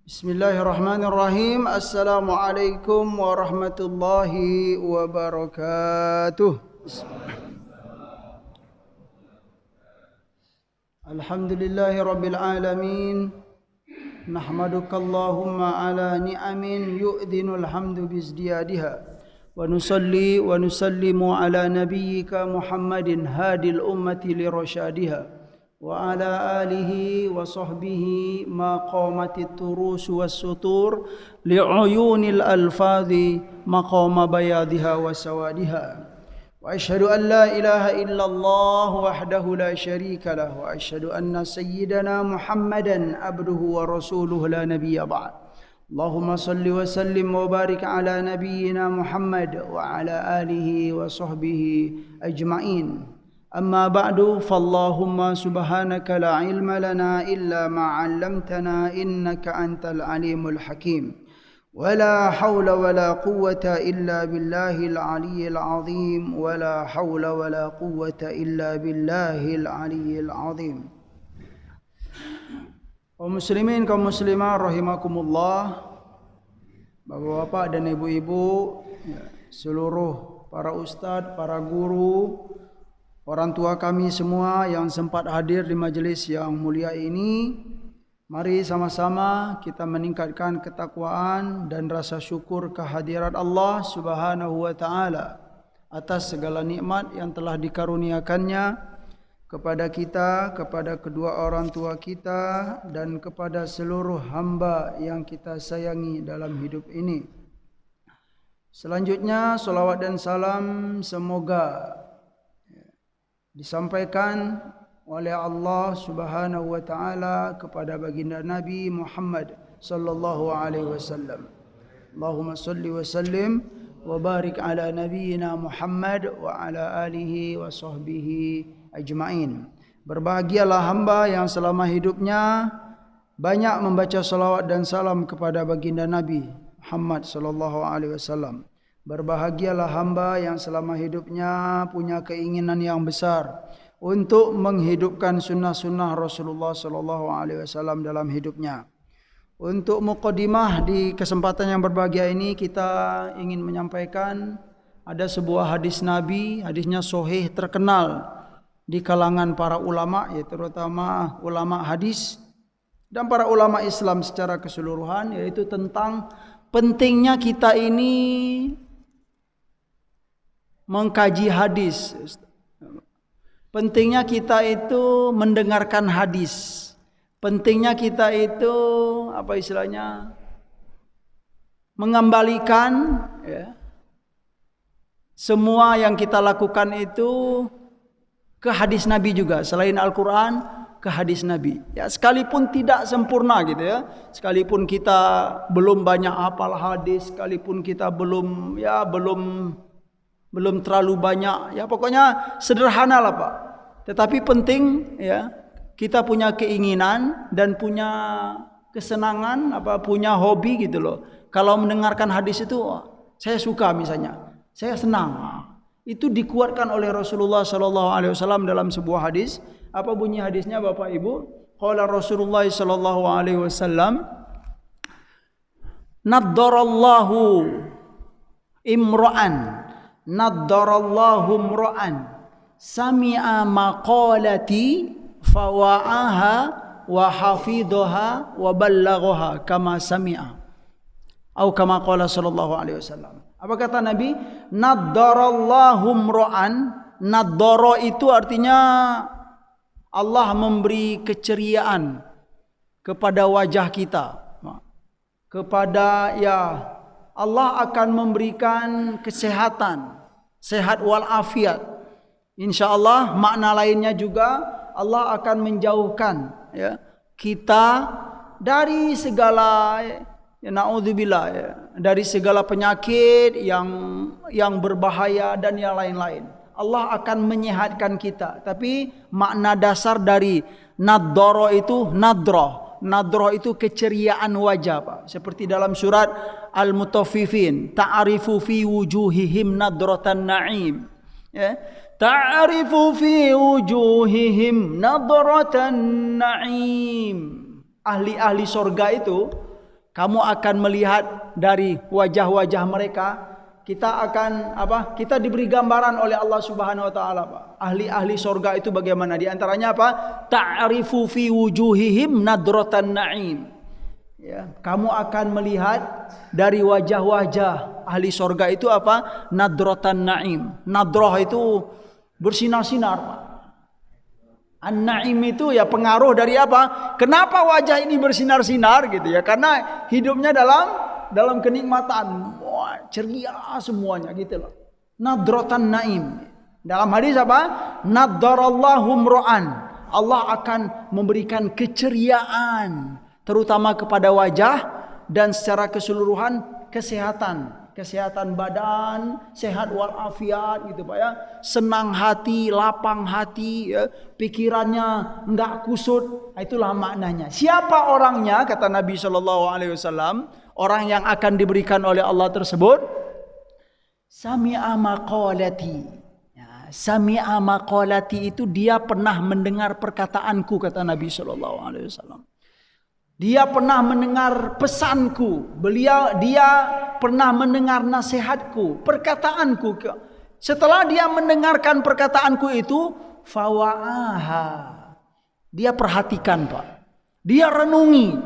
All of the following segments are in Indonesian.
Bismillahirrahmanirrahim. Assalamualaikum warahmatullahi wabarakatuh. Alhamdulillahi rabbil alamin. Nahmaduka Allahumma ala ni'amin yu'dhinul hamdu bizdiyadiha. Wa nusalli wa nusallimu ala nabiyyika Muhammadin hadil ummati lirasyadiha. Wa ala alihi wa sahbihi ma qamatit turus was sutur li'uyunil alfadhi maqama bayadiha wa sawadiha. Wa ashhadu an la ilaha illallah wahdahu la syarika lah wa ashhadu anna sayyidana Muhammadan abduhu wa rasuluhu la nabiyya ba'd. Allahumma salli wa sallim wa barik ala nabiyyina Muhammad wa ala alihi wa sahbihi ajma'in. أما بعد فاللهم سبحانك لا علم لنا إلا ما علمتنا إنك أنت العليم الحكيم ولا حول ولا قوة إلا بالله العلي العظيم ولا حول ولا قوة إلا بالله العلي العظيم. Kaum muslimin, kaum muslimah rahimakumullah, Bapak-bapak dan ibu-ibu, seluruh para ustadz, para guru, orang tua kami semua yang sempat hadir di majelis yang mulia ini, mari sama-sama kita meningkatkan ketakwaan dan rasa syukur kehadirat Allah Subhanahu wa taala atas segala nikmat yang telah dikaruniakannya kepada kita, kepada kedua orang tua kita dan kepada seluruh hamba yang kita sayangi dalam hidup ini. Selanjutnya salawat dan salam semoga disampaikan oleh Allah Subhanahu wa taala kepada baginda Nabi Muhammad sallallahu alaihi wasallam. Allahumma salli wa sallim wa barik ala nabiyyina Muhammad wa ala alihi wa sahbihi ajma'in. Berbahagialah hamba yang selama hidupnya banyak membaca salawat dan salam kepada baginda Nabi Muhammad sallallahu alaihi wasallam. Berbahagialah hamba yang selama hidupnya punya keinginan yang besar untuk menghidupkan sunnah-sunnah Rasulullah sallallahu alaihi wasallam dalam hidupnya. Untuk muqaddimah di kesempatan yang berbahagia ini, kita ingin menyampaikan ada sebuah hadis Nabi, hadisnya sahih terkenal di kalangan para ulama, yaitu terutama ulama hadis dan para ulama Islam secara keseluruhan, yaitu tentang pentingnya kita ini mengkaji hadis. Pentingnya kita itu mendengarkan hadis. Pentingnya kita itu apa istilahnya? Mengembalikan semua yang kita lakukan itu ke hadis Nabi juga, selain Al-Qur'an ke hadis Nabi. Ya, sekalipun tidak sempurna gitu ya. Sekalipun kita belum banyak hafal hadis, sekalipun kita belum terlalu banyak, ya pokoknya sederhana lah Pak. Tetapi penting ya, kita punya keinginan dan punya kesenangan, punya hobi gitu loh. Kalau mendengarkan hadis itu, saya suka misalnya, saya senang. Itu dikuatkan oleh Rasulullah sallallahu alaihi wasallam dalam sebuah hadis. Apa bunyi hadisnya Bapak Ibu? Qala Rasulullah sallallahu alaihi wasallam, "Naddarallahu imra'an naddarallahu imra'an sami'a maqalati fawa'aha wa hafidhaha wa ballaghaha kama sami'a." Atau kama qala sallallahu alaihi wasallam. Apa kata Nabi? Naddarallahu imra'an. Naddara itu artinya Allah memberi keceriaan kepada wajah kita. Kepada Allah akan memberikan kesehatan, sehat walafiat. InsyaAllah makna lainnya juga Allah akan menjauhkan kita dari segala na'udzubillah dari segala penyakit yang berbahaya dan yang lain-lain. Allah akan menyehatkan kita. Tapi makna dasar dari nadhara itu nadrah. Nadrah itu keceriaan wajah Pak. Seperti dalam surat Al-Mutaffifin, ta'rifu fi wujuhihim nadratan na'im. Ta'rifu fi wujuhihim nadratan na'im. Ahli-ahli surga itu Kamu akan melihat dari wajah-wajah mereka. Kita akan Kita diberi gambaran oleh Allah Subhanahu wa taala, Pak. Ahli-ahli surga itu bagaimana? Di antaranya apa? Ta'rifu fi wujuhihim nadratan na'im. Ya, kamu akan melihat dari wajah-wajah ahli surga itu apa? Nadratan na'im. Nadrah itu bersinar-sinar, Pak. An-na'im itu ya pengaruh dari apa? Kenapa wajah ini bersinar-sinar gitu ya? Karena hidupnya dalam kenikmatan. Wah, ceria semuanya gitu loh. Nadratan na'im. Dalam hadis apa? Nadarallahu mra'an. Allah akan memberikan keceriaan terutama kepada wajah dan secara keseluruhan kesehatan badan, sehat walafiat gitu Pak ya. Senang hati, lapang hati ya. Pikirannya enggak kusut. Itulah maknanya. Siapa orangnya kata Nabi SAW? Orang yang akan diberikan oleh Allah tersebut sami'a maqalati. Ya, sami'a maqalati itu dia pernah mendengar perkataanku kata Nabi SAW. Dia pernah mendengar pesanku. Dia pernah mendengar nasihatku, perkataanku. Setelah dia mendengarkan perkataanku itu, fawa'aha. Dia perhatikan, Pak. Dia renungi.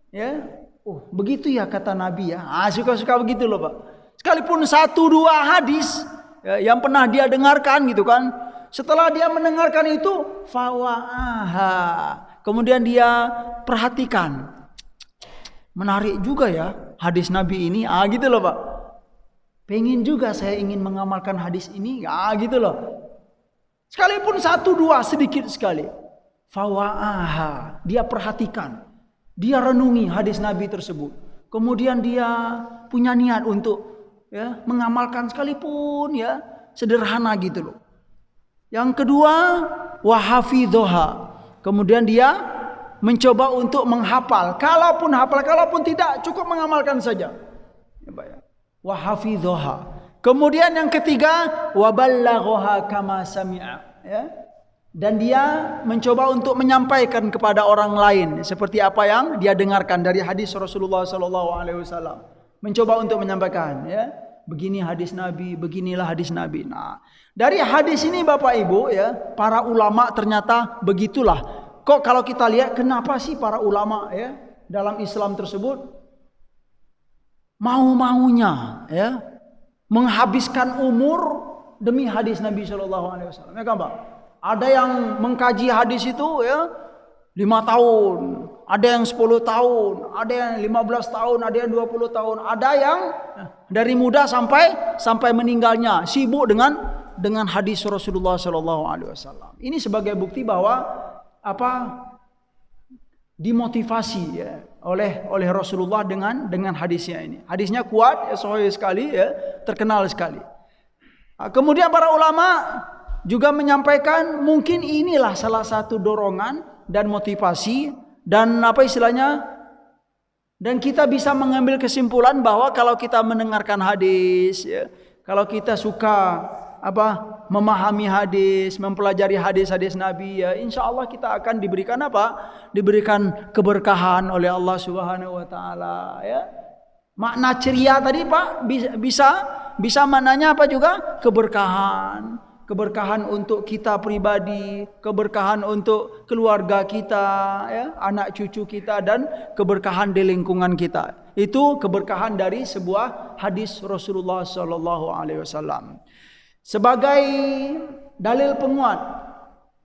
Ya. Oh, begitu ya kata Nabi ya. Suka-suka begitu loh, Pak. Sekalipun 1-2 hadis ya, yang pernah dia dengarkan gitu kan. Setelah dia mendengarkan itu, fawa'aha. Kemudian dia perhatikan. Menarik juga ya hadis Nabi ini. Gitu loh, Pak. Pengen juga saya ingin mengamalkan hadis ini. Gitu loh. Sekalipun 1-2 sedikit sekali. Fawa'aha. Dia perhatikan. Dia renungi hadis Nabi tersebut. Kemudian dia punya niat untuk ya mengamalkan sekalipun ya sederhana gitu loh. Yang kedua, wahafidhoha. Kemudian dia mencoba untuk menghafal. Kalaupun hafal, kalaupun tidak, cukup mengamalkan saja. Wahafidhoha. Kemudian yang ketiga, waballaghoha kama sami'a. Ya. Dan dia mencoba untuk menyampaikan kepada orang lain seperti apa yang dia dengarkan dari hadis Rasulullah SAW. Mencoba untuk menyampaikan, ya, begini hadis Nabi, beginilah hadis Nabi. Nah, dari hadis ini Bapak Ibu, ya, para ulama ternyata begitulah. Kok kalau kita lihat kenapa sih para ulama, ya, dalam Islam tersebut mau-maunya, ya, menghabiskan umur demi hadis Nabi SAW. Ya kan, Pak? Ada yang mengkaji hadis itu ya 5 tahun, ada yang 10 tahun, ada yang 15 tahun, ada yang 20 tahun, ada yang dari muda sampai meninggalnya sibuk dengan hadis Rasulullah SAW. Ini sebagai bukti bahwa dimotivasi ya oleh Rasulullah dengan hadisnya ini. Hadisnya kuat, ya, sahih sekali, ya, terkenal sekali. Kemudian para ulama juga menyampaikan mungkin inilah salah satu dorongan dan motivasi dan dan kita bisa mengambil kesimpulan bahwa kalau kita mendengarkan hadis ya, kalau kita suka memahami hadis, mempelajari hadis-hadis Nabi ya, insya Allah kita akan diberikan diberikan keberkahan oleh Allah Subhanahu wa taala ya. Makna ceria tadi Pak bisa maknanya juga keberkahan. Keberkahan untuk kita pribadi, keberkahan untuk keluarga kita, ya, anak cucu kita, dan keberkahan di lingkungan kita. Itu keberkahan dari sebuah hadis Rasulullah SAW. Sebagai dalil penguat,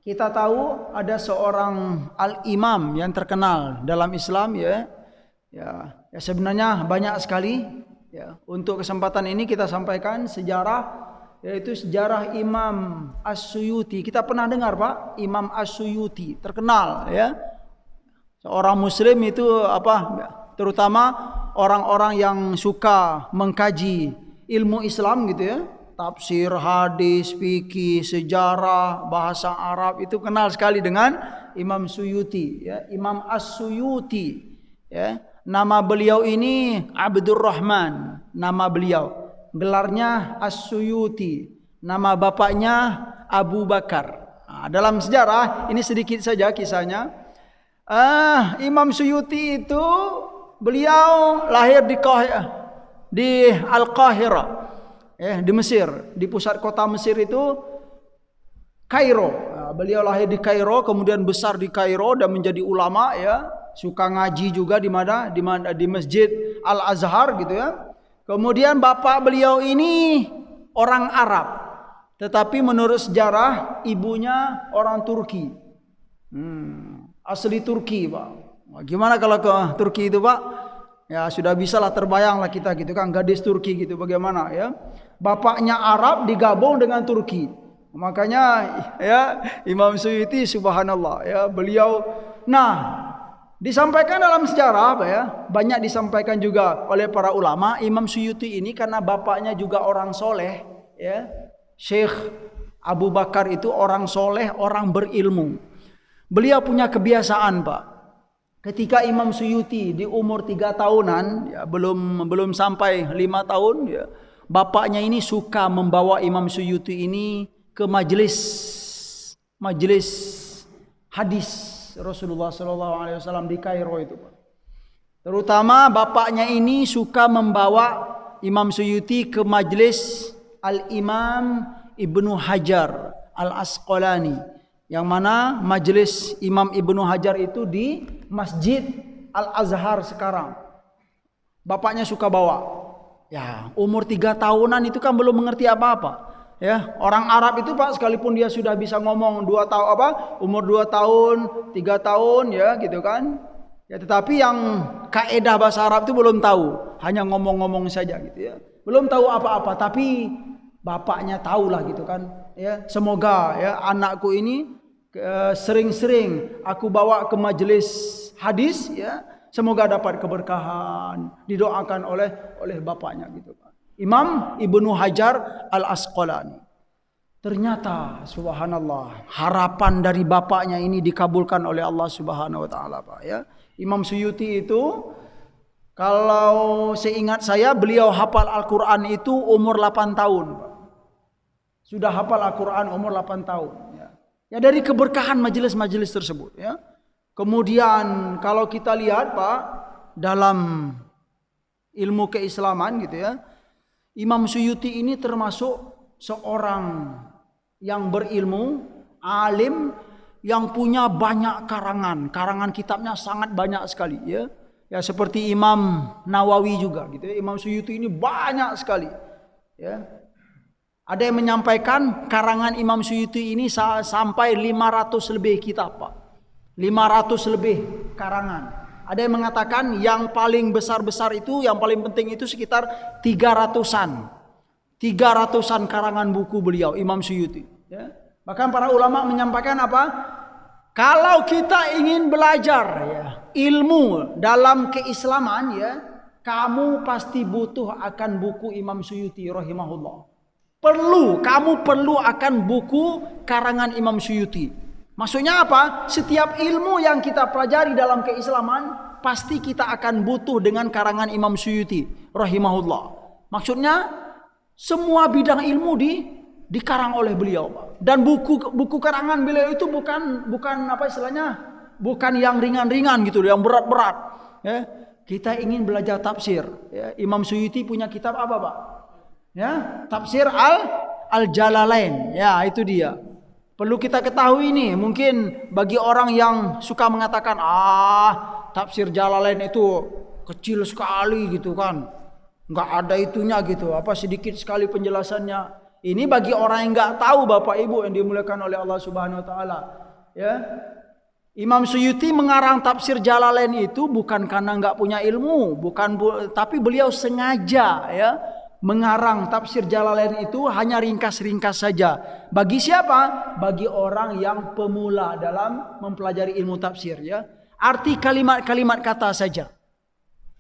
kita tahu ada seorang al-imam yang terkenal dalam Islam, ya sebenarnya banyak sekali. Ya, untuk kesempatan ini kita sampaikan sejarah. Yaitu sejarah Imam As-Suyuti. Kita pernah dengar Pak, Imam As-Suyuti terkenal ya. Seorang muslim itu terutama orang-orang yang suka mengkaji ilmu Islam gitu ya. Tafsir, hadis, fikih, sejarah, bahasa Arab itu kenal sekali dengan Imam Suyuti ya. Imam As-Suyuti ya. Nama beliau ini Abdurrahman, nama beliau. Gelarnya As-Suyuti, nama bapaknya Abu Bakar. Dalam sejarah ini sedikit saja kisahnya. Imam Suyuti itu beliau lahir di Al-Qahirah, di Mesir, di pusat kota Mesir itu Kairo. Nah, beliau lahir di Kairo, kemudian besar di Kairo dan menjadi ulama, ya, suka ngaji juga di mana di Masjid Al-Azhar gitu ya. Kemudian bapak beliau ini orang Arab, tetapi menurut sejarah ibunya orang Turki. Asli Turki, Pak. Gimana kalau ke Turki itu, Pak? Ya sudah bisalah terbayang lah kita gitu kan, gadis Turki gitu bagaimana ya. Bapaknya Arab digabung dengan Turki. Makanya ya Imam Suyuti subhanallah ya, beliau disampaikan dalam sejarah Pak ya, banyak disampaikan juga oleh para ulama. Imam Suyuti ini karena bapaknya juga orang soleh ya. Syekh Abu Bakar itu orang soleh, orang berilmu. Beliau punya kebiasaan, Pak. Ketika Imam Suyuti di umur 3 tahunan, ya, belum sampai 5 tahun, ya, bapaknya ini suka membawa Imam Suyuti ini ke majelis hadis Rasulullah SAW di Kairo itu, Pak. Terutama bapaknya ini suka membawa Imam Suyuti ke majelis Al-Imam Ibnu Hajar Al-Asqalani, yang mana majelis Imam Ibnu Hajar itu di Masjid Al-Azhar sekarang. Bapaknya suka bawa. Ya, umur 3 tahunan itu kan belum mengerti apa-apa. Ya, orang Arab itu Pak, sekalipun dia sudah bisa ngomong umur 2 tahun, 3 tahun ya gitu kan. Ya, tetapi yang kaedah bahasa Arab itu belum tahu, hanya ngomong-ngomong saja gitu ya. Belum tahu apa-apa, tapi bapaknya tahulah gitu kan. Ya, semoga ya anakku ini sering-sering aku bawa ke majelis hadis ya, semoga dapat keberkahan, didoakan oleh bapaknya gitu kan. Imam Ibnu Hajar Al-Asqalani. Ternyata subhanallah, harapan dari bapaknya ini dikabulkan oleh Allah Subhanahu wa taala, Pak ya. Imam Suyuti itu kalau seingat saya beliau hafal Al-Qur'an itu umur 8 tahun, Pak. Sudah hafal Al-Qur'an umur 8 tahun ya. Ya dari keberkahan majelis-majelis tersebut ya. Kemudian kalau kita lihat, Pak, dalam ilmu keislaman gitu ya, Imam Suyuti ini termasuk seorang yang berilmu, alim, yang punya banyak karangan kitabnya sangat banyak sekali ya. Ya seperti Imam Nawawi juga gitu ya. Imam Suyuti ini banyak sekali ya. Ada yang menyampaikan karangan Imam Suyuti ini sampai 500 lebih kitab, Pak. 500 lebih karangan. Ada yang mengatakan yang paling besar-besar itu, yang paling penting itu sekitar 300-an. 300-an karangan buku beliau, Imam Suyuti. Ya. Bahkan para ulama menyampaikan apa? Kalau kita ingin belajar ya, ilmu dalam keislaman ya, kamu pasti butuh akan buku Imam Suyuti rahimahullah. Kamu perlu akan buku karangan Imam Suyuti. Maksudnya apa? Setiap ilmu yang kita pelajari dalam keislaman pasti kita akan butuh dengan karangan Imam Suyuti rahimahullah. Maksudnya semua bidang ilmu dikarang oleh beliau, Pak. Dan buku karangan beliau itu bukan apa istilahnya? Bukan yang ringan-ringan gitu, yang berat-berat, ya. Kita ingin belajar tafsir, ya. Imam Suyuti punya kitab apa, Pak? Ya, Tafsir Al-Jalalain. Ya, itu dia. Perlu kita ketahui nih, mungkin bagi orang yang suka mengatakan tafsir Jalalain itu kecil sekali gitu kan, nggak ada itunya gitu, sedikit sekali penjelasannya. Ini bagi orang yang nggak tahu, Bapak Ibu yang dimuliakan oleh Allah Subhanahu Wa Taala. Ya, Imam Suyuti mengarang tafsir Jalalain itu bukan karena nggak punya ilmu, tapi beliau sengaja ya mengarang tafsir Jalalain itu hanya ringkas-ringkas saja. Bagi siapa? Bagi orang yang pemula dalam mempelajari ilmu tafsir ya. Arti kalimat-kalimat kata saja.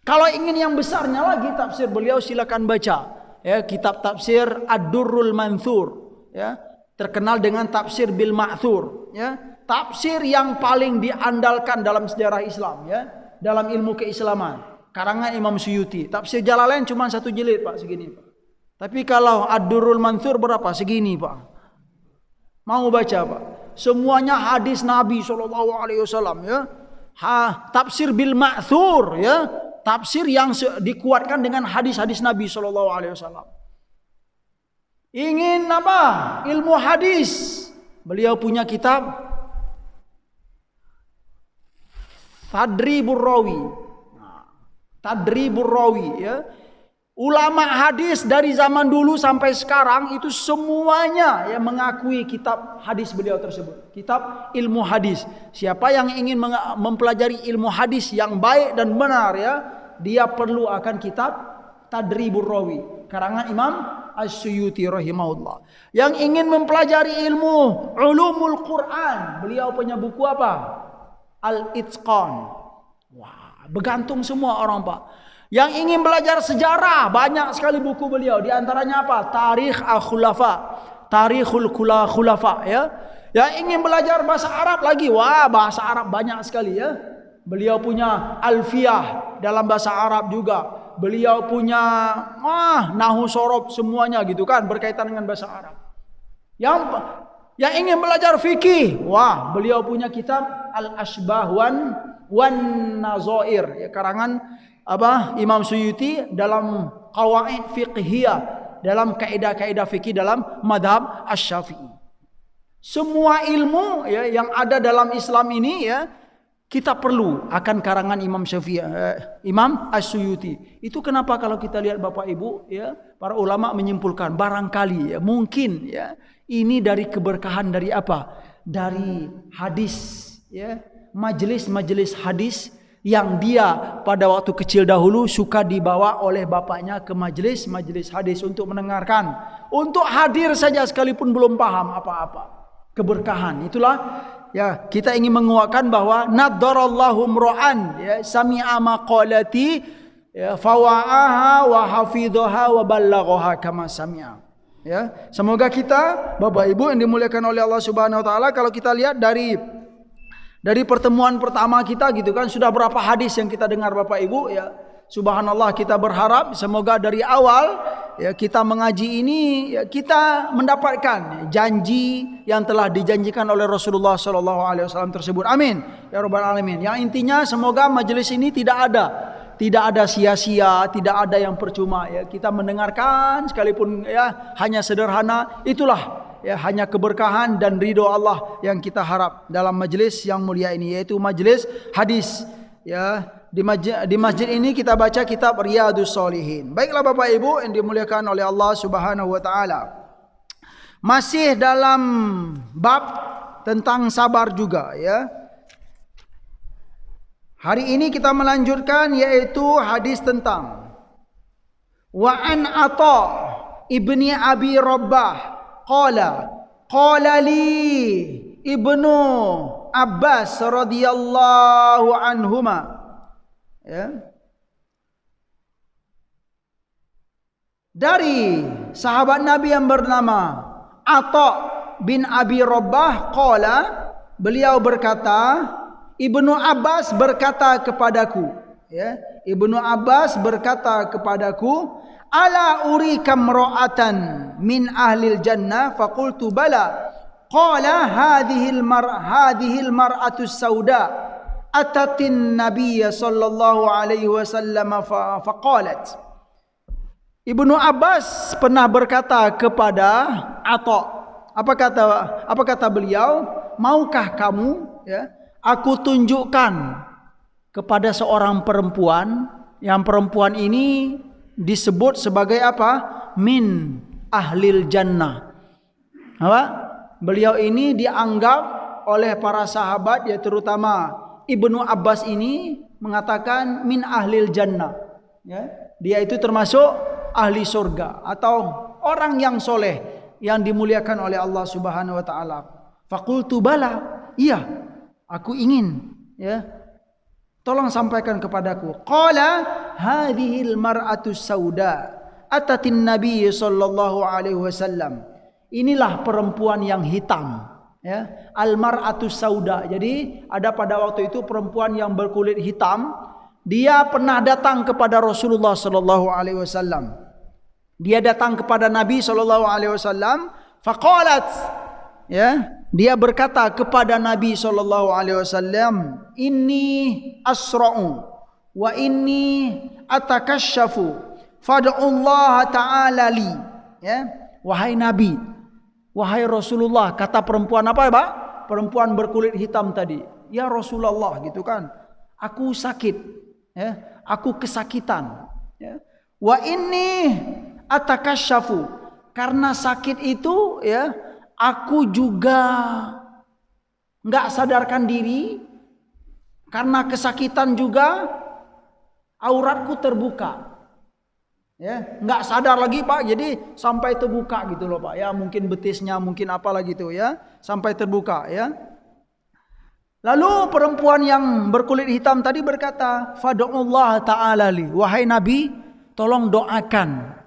Kalau ingin yang besarnya lagi tafsir beliau silakan baca ya, kitab tafsir Ad-Durrul Manthur ya, terkenal dengan tafsir bil Ma'thur ya. Tafsir yang paling diandalkan dalam sejarah Islam ya, dalam ilmu keislaman. Karangan Imam Suyuti. Tafsir Jalalain cuma 1 jilid, Pak, segini, Pak. Tapi kalau Ad-Durrul Manthur berapa? Segini, Pak. Mau baca, Pak? Semuanya hadis Nabi SAW ya. Tafsir bil Ma'thur ya. tafsir yang dikuatkan dengan hadis-hadis Nabi sallallahu alaihi wasallam. Ingin apa? Ilmu hadis. Beliau punya kitab Tadribur Rawi. Tadribur Rawi, ya. Ulama hadis dari zaman dulu sampai sekarang itu semuanya yang mengakui kitab hadis beliau tersebut. Kitab ilmu hadis. Siapa yang ingin mempelajari ilmu hadis yang baik dan benar, ya, dia perlu akan kitab Tadribur Rawi karangan Imam As-Suyuti rahimahullah. Yang ingin mempelajari ilmu ulumul Quran, beliau punya buku apa? Al-Itqan. Wah, bergantung semua orang, Pak. Yang ingin belajar sejarah, banyak sekali buku beliau. Di antaranya apa? Tarikh Al-Khulafa, Tarikhul Khulafa, ya. Yang ingin belajar bahasa Arab lagi, wah, bahasa Arab banyak sekali, ya. Beliau punya Alfiyah dalam bahasa Arab juga. Beliau punya Nahwu Shorof, semuanya gitu kan, berkaitan dengan bahasa Arab. Yang ingin belajar fikih, wah, beliau punya kitab Al-Ashbah wan Nazair, ya, karangan apa? Imam Suyuti dalam qawaid fiqhiyah, dalam kaidah-kaidah fikih dalam madhab Asy-Syafi'i. Semua ilmu, ya, yang ada dalam Islam ini, ya, kita perlu akan karangan Imam Imam As-Suyuti. Itu kenapa kalau kita lihat Bapak Ibu, ya, para ulama menyimpulkan barangkali, ya, mungkin, ya, ini dari keberkahan dari apa? Dari hadis, ya, majelis-majelis hadis yang dia pada waktu kecil dahulu suka dibawa oleh bapaknya ke majelis-majelis hadis untuk mendengarkan, untuk hadir saja sekalipun belum paham apa-apa. Keberkahan itulah, ya, kita ingin menguatkan bahwa nadarallahu mra'an, ya, sami'a maqalati, ya, fawa'aha wa hafidhaha wa ballaghaha kama sami'a. Ya, semoga kita Bapak Ibu yang dimuliakan oleh Allah Subhanahu wa taala, kalau kita lihat dari pertemuan pertama kita gitu kan, sudah berapa hadis yang kita dengar Bapak Ibu, ya. Subhanallah, kita berharap semoga dari awal, ya, kita mengaji ini, ya, kita mendapatkan janji yang telah dijanjikan oleh Rasulullah SAW tersebut. Amin ya rabbal alamin. Yang intinya semoga majelis ini tidak ada sia-sia, tidak ada yang percuma, ya. Kita mendengarkan sekalipun, ya, hanya sederhana, itulah, ya, hanya keberkahan dan ridho Allah yang kita harap dalam majelis yang mulia ini, yaitu majelis hadis, ya. Di masjid ini kita baca kitab Riyadhus Shalihin. Baiklah Bapak Ibu yang dimuliakan oleh Allah Subhanahu wa taala. Masih dalam bab tentang sabar juga, ya. Hari ini kita melanjutkan, yaitu hadis tentang wa an Atha ibni Abi Rabbah qala li Ibnu Abbas radhiyallahu anhuma, ya, dari sahabat Nabi yang bernama Atha bin Abi Rabbah qala, beliau berkata, Ibnu Abbas berkata kepadaku, ya, Ibnu Abbas berkata kepadaku, ala urika mra'atan min ahlil jannah faqultu bala qala hadhil mar'atu sauda atatin nabiyya sallallahu alaihi wasallam faqalat. Ibnu Abbas pernah berkata kepada Atha, apa kata beliau? Maukah kamu, ya, aku tunjukkan kepada seorang perempuan, yang perempuan ini disebut sebagai apa? Min ahlil jannah. Apa? Beliau ini dianggap oleh para sahabat, ya, terutama Ibnu Abbas ini mengatakan min ahlil jannah, ya. Dia itu termasuk ahli surga atau orang yang soleh yang dimuliakan oleh Allah Subhanahu wa taala. Faqultu bala, iya, aku ingin, ya, tolong sampaikan kepadaku. Qala hadhil mar'atu sauda atatin nabiy sallallahu alaihi wasallam. Inilah perempuan yang hitam, ya, al mar'atu sauda. Jadi ada pada waktu itu perempuan yang berkulit hitam. Dia pernah datang kepada Rasulullah sallallahu alaihi wasallam. Dia datang kepada Nabi sallallahu alaihi wasallam, faqalat, ya, dia berkata kepada Nabi sallallahu alaihi wasallam, inni asra'u wa inni atakasyafu fad'ullaha ta'ala li. Ya, wahai Nabi, wahai Rasulullah, kata perempuan apa, Pak? Perempuan berkulit hitam tadi. Ya Rasulullah gitu kan. Aku sakit, ya. Aku kesakitan, ya. Wa inni atakasyafu, karena sakit itu, ya, aku juga enggak sadarkan diri, karena kesakitan juga auratku terbuka. Ya, enggak sadar lagi, Pak. Jadi sampai terbuka gitu loh, Pak. Ya, mungkin betisnya, mungkin apalah gitu ya, sampai terbuka ya. Lalu perempuan yang berkulit hitam tadi berkata, "Fad'ullah ta'ala li." Wahai Nabi, tolong doakan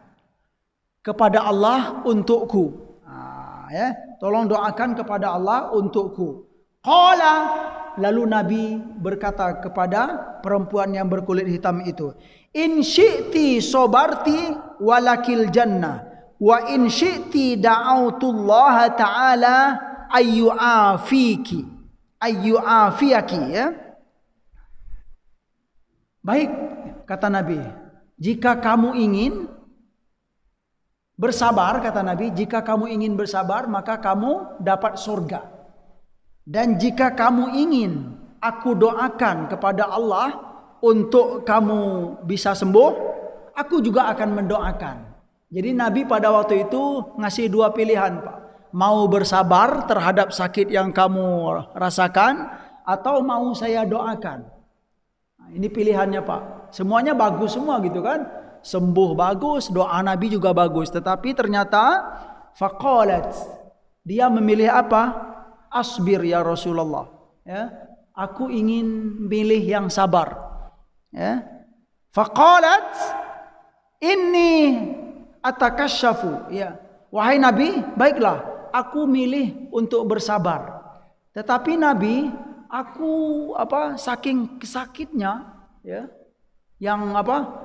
kepada Allah untukku. Ya, tolong doakan kepada Allah untukku. Qala, lalu Nabi berkata kepada perempuan yang berkulit hitam itu, "In syi'ti sobarti walakil jannah, wa in syi'ti da'autullaha ta'ala ayyu'afiki." Ayyu'afiyaki, ya. Baik, kata Nabi, jika kamu ingin bersabar, kata Nabi, jika kamu ingin bersabar, maka kamu dapat surga. Dan jika kamu ingin aku doakan kepada Allah untuk kamu bisa sembuh, aku juga akan mendoakan. Jadi Nabi pada waktu itu ngasih dua pilihan, Pak. Mau bersabar terhadap sakit yang kamu rasakan, atau mau saya doakan. Nah, ini pilihannya, Pak. Semuanya bagus semua gitu kan. Sembuh bagus, doa Nabi juga bagus. Tetapi ternyata faqalat, dia memilih apa? Asbir ya Rasulullah. Ya, aku ingin pilih yang sabar. Ya. Faqalat inni atakasyafu. Ya. Wahai Nabi, baiklah, aku milih untuk bersabar. Tetapi Nabi, aku saking sakitnya, ya, yang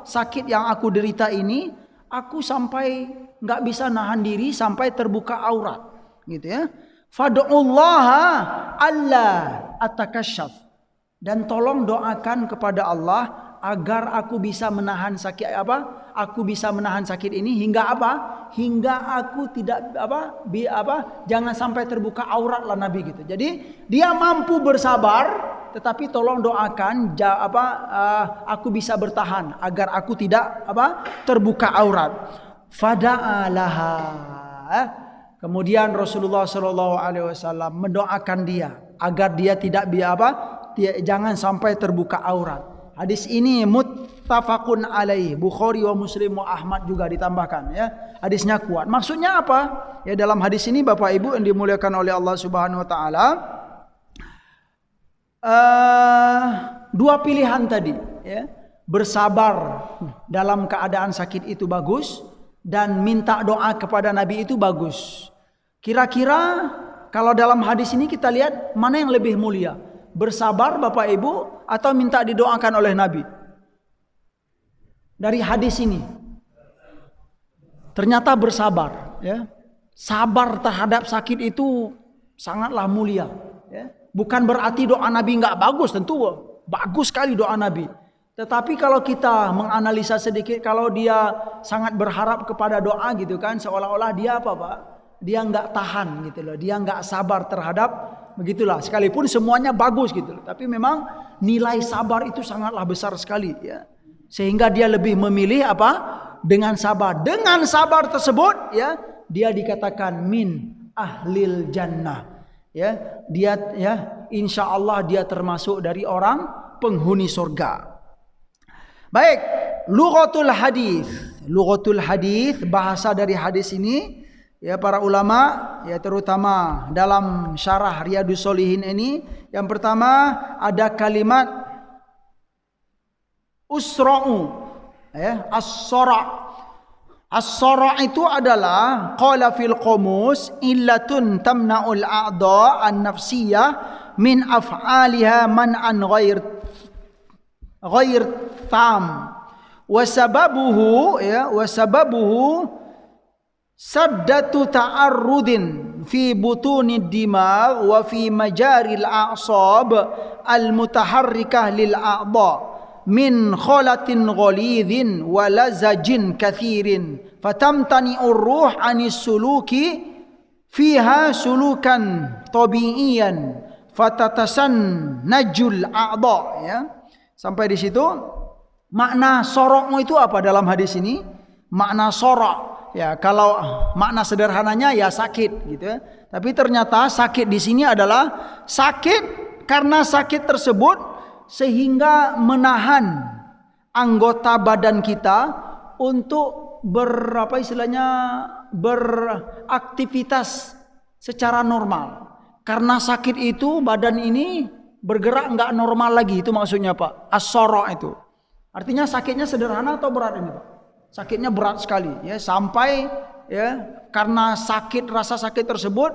sakit yang aku derita ini, aku sampai nggak bisa nahan diri sampai terbuka aurat, gitu ya. Fad'ullaha alla atakasyaf, dan tolong doakan kepada Allah agar aku bisa menahan sakit aku bisa menahan sakit ini hingga hingga aku tidak jangan sampai terbuka aurat lah Nabi gitu. Jadi dia mampu bersabar, tetapi tolong doakan aku bisa bertahan agar aku tidak terbuka aurat. Fada'alaha. Kemudian Rasulullah SAW mendoakan dia agar dia tidak jangan sampai terbuka aurat. Hadis ini muttafaqun alaih, Bukhari wa Muslim wa Ahmad juga ditambahkan, ya. Hadisnya kuat. Maksudnya apa? Ya, dalam hadis ini Bapak Ibu yang dimuliakan oleh Allah Subhanahu wa taala, dua pilihan tadi, ya. Bersabar dalam keadaan sakit itu bagus, dan minta doa kepada Nabi itu bagus. Kira-kira kalau dalam hadis ini kita lihat mana yang lebih mulia? Bersabar Bapak Ibu atau minta didoakan oleh Nabi? Dari hadis ini ternyata bersabar, ya. Sabar terhadap sakit itu sangatlah mulia, ya. Bukan berarti doa Nabi enggak bagus, tentu bagus sekali doa Nabi. Tetapi kalau kita menganalisa sedikit, kalau dia sangat berharap kepada doa gitu kan, seolah-olah dia Pak? Dia enggak tahan gitu loh, dia enggak sabar terhadap begitulah. Sekalipun semuanya bagus gitu loh, tapi memang nilai sabar itu sangatlah besar sekali, ya. Sehingga dia lebih memilih dengan sabar. Dengan sabar tersebut, ya, dia dikatakan min ahlil jannah, ya. Dia, ya, insya Allah dia termasuk dari orang penghuni surga. Baik, lughatul hadis. Lughatul hadis, bahasa dari hadis ini, ya, para ulama, ya, terutama dalam syarah Riyadhus Shalihin ini, yang pertama ada kalimat usra'u, ya, as-sara'. As-sara' itu adalah qala fil qamus illatun tamna'ul a'dha an-nafsiyah min af'aliha man'an ghair tam. Wa sababuhu, ya, wa sababuhu saddatu ta'arrudin fi butunid dimag wa fi majaril a'sab al mutaharrikah lil a'dha min kholatin ghalidhin wa lazajin kathirin fatamtani'ur ruh anis suluki fiha sulukan tabi'iyan fatatasan najul a'dha, ya. Sampai di situ makna sorokmu itu apa dalam hadis ini? Makna sorok, ya, kalau makna sederhananya ya sakit gitu ya. Tapi ternyata sakit di sini adalah sakit karena sakit tersebut sehingga menahan anggota badan kita untuk beraktivitas secara normal. Karena sakit itu badan ini bergerak nggak normal lagi, itu maksudnya Pak. As-soro itu. Artinya sakitnya sederhana atau berat ini Pak? Sakitnya berat sekali, ya, sampai ya karena rasa sakit tersebut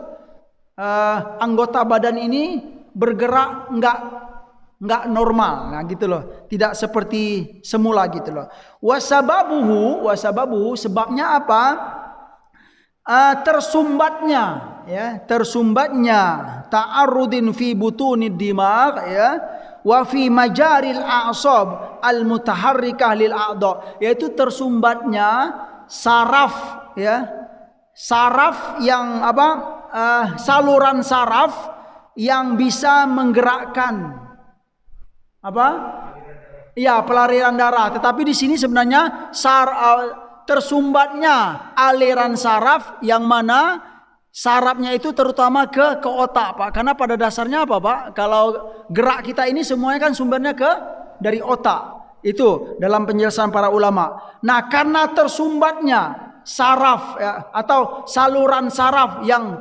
anggota badan ini bergerak nggak normal, nah gitu loh, tidak seperti semula gitu loh. Wasababuhu sebabnya apa? Tersumbatnya ta'arrudin fi butunid dimag, ya, wa fi majaril a'sab al mutaharrikah lil a'dha, yaitu tersumbatnya saraf, ya, saraf yang saluran saraf yang bisa menggerakkan pelarian darah. Tetapi di sini sebenarnya tersumbatnya aliran saraf yang mana sarafnya itu terutama ke otak Pak. Karena pada dasarnya apa Pak? Kalau gerak kita ini semuanya kan sumbernya dari otak. Itu dalam penjelasan para ulama. Nah, karena tersumbatnya saraf, ya, atau saluran saraf yang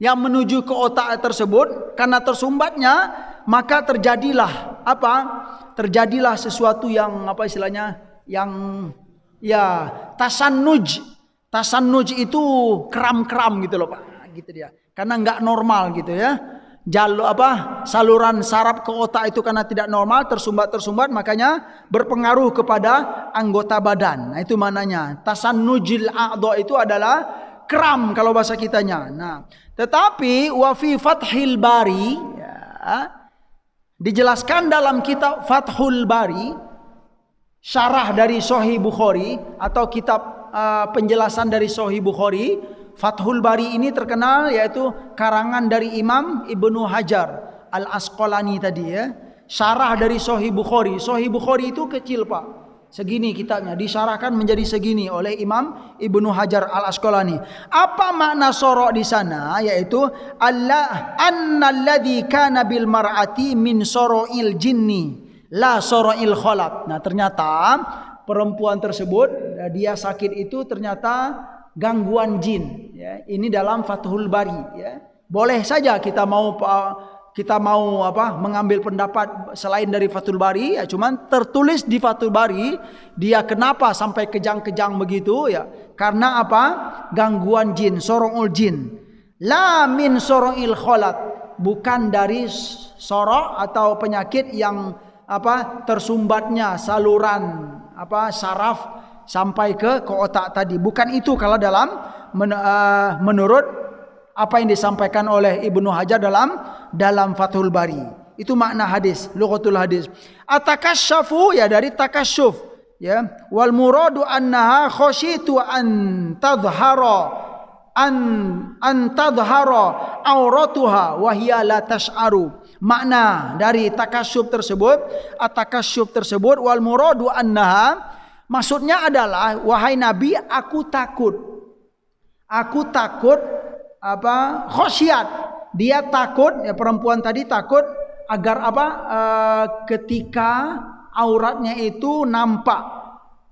menuju ke otak tersebut, karena tersumbatnya maka terjadilah sesuatu yang ya tasannuj itu kram-kram gitu loh Pak, gitu dia. Karena nggak normal gitu ya. Saluran saraf ke otak itu karena tidak normal, tersumbat, makanya berpengaruh kepada anggota badan. Nah, itu mananya. Tasannujil a'dha itu adalah kram kalau bahasa kitanya. Nah, tetapi wa fi Fathil Bari, ya, dijelaskan dalam kitab Fathul Bari, syarah dari Sahih Bukhari atau kitab penjelasan dari Sahih Bukhari. Fathul Bari ini terkenal, yaitu karangan dari Imam Ibnu Hajar Al-Asqalani tadi, ya. Syarah dari Sahih Bukhari. Sahih Bukhari itu kecil Pak, segini kitabnya, disyarahkan menjadi segini oleh Imam Ibnu Hajar Al-Asqalani. Apa makna sorok di sana? Yaitu annalladzi kana bil mar'ati min soroil jinni la soroil kholat. Nah, ternyata perempuan tersebut, dia sakit itu ternyata gangguan jin, ya. Ini dalam Fathul Bari, ya. Boleh saja kita mau mengambil pendapat selain dari Fathul Bari, ya, cuman tertulis di Fathul Bari dia kenapa sampai kejang-kejang begitu, ya. Karena apa? Gangguan jin, sorongul jin. La min sorongil kholat, bukan dari sorok atau penyakit yang tersumbatnya saluran saraf sampai ke otak tadi. Bukan itu kalau menurut apa yang disampaikan oleh Ibnu Hajar dalam Fathul Bari. Itu makna hadis, lughatul hadis. Atakasyafu, ya, dari takasyuf, ya. Wal muradu annaha khasyitu an tadhhara auratuha wa hiya la tash'aru. Makna dari takasyuf tersebut wal muradu annaha, maksudnya adalah, wahai Nabi, aku takut khosyat, dia takut, ya, perempuan tadi takut agar ketika auratnya itu nampak,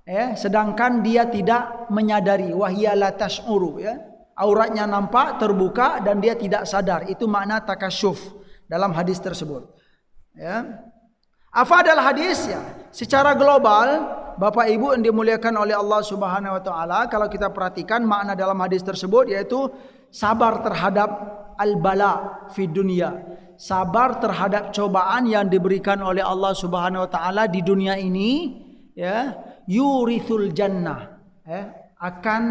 ya, sedangkan dia tidak menyadari, wahya la tash'uru, ya, auratnya nampak terbuka dan dia tidak sadar. Itu makna takasyuf dalam hadis tersebut, ya. Apa adalah hadis, ya? Secara global, Bapak Ibu yang dimuliakan oleh Allah Subhanahu wa taala, kalau kita perhatikan makna dalam hadis tersebut yaitu sabar terhadap al-bala fi dunia. Sabar terhadap cobaan yang diberikan oleh Allah Subhanahu wa taala di dunia ini, ya, yurithul jannah, ya, akan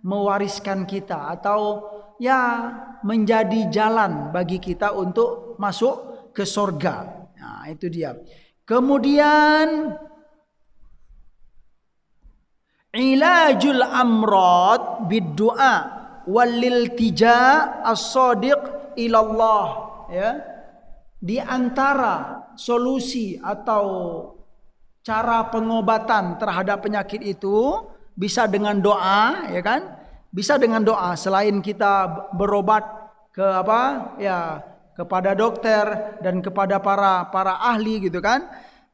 mewariskan kita atau, ya, menjadi jalan bagi kita untuk masuk ke surga. Nah, itu dia. Kemudian ilajul amrad bid-du'a wal iltija as-shadiq ila Allah, ya. Di antara solusi atau cara pengobatan terhadap penyakit itu bisa dengan doa, ya kan? Bisa dengan doa. Selain kita berobat ke kepada dokter dan kepada para ahli, gitu kan?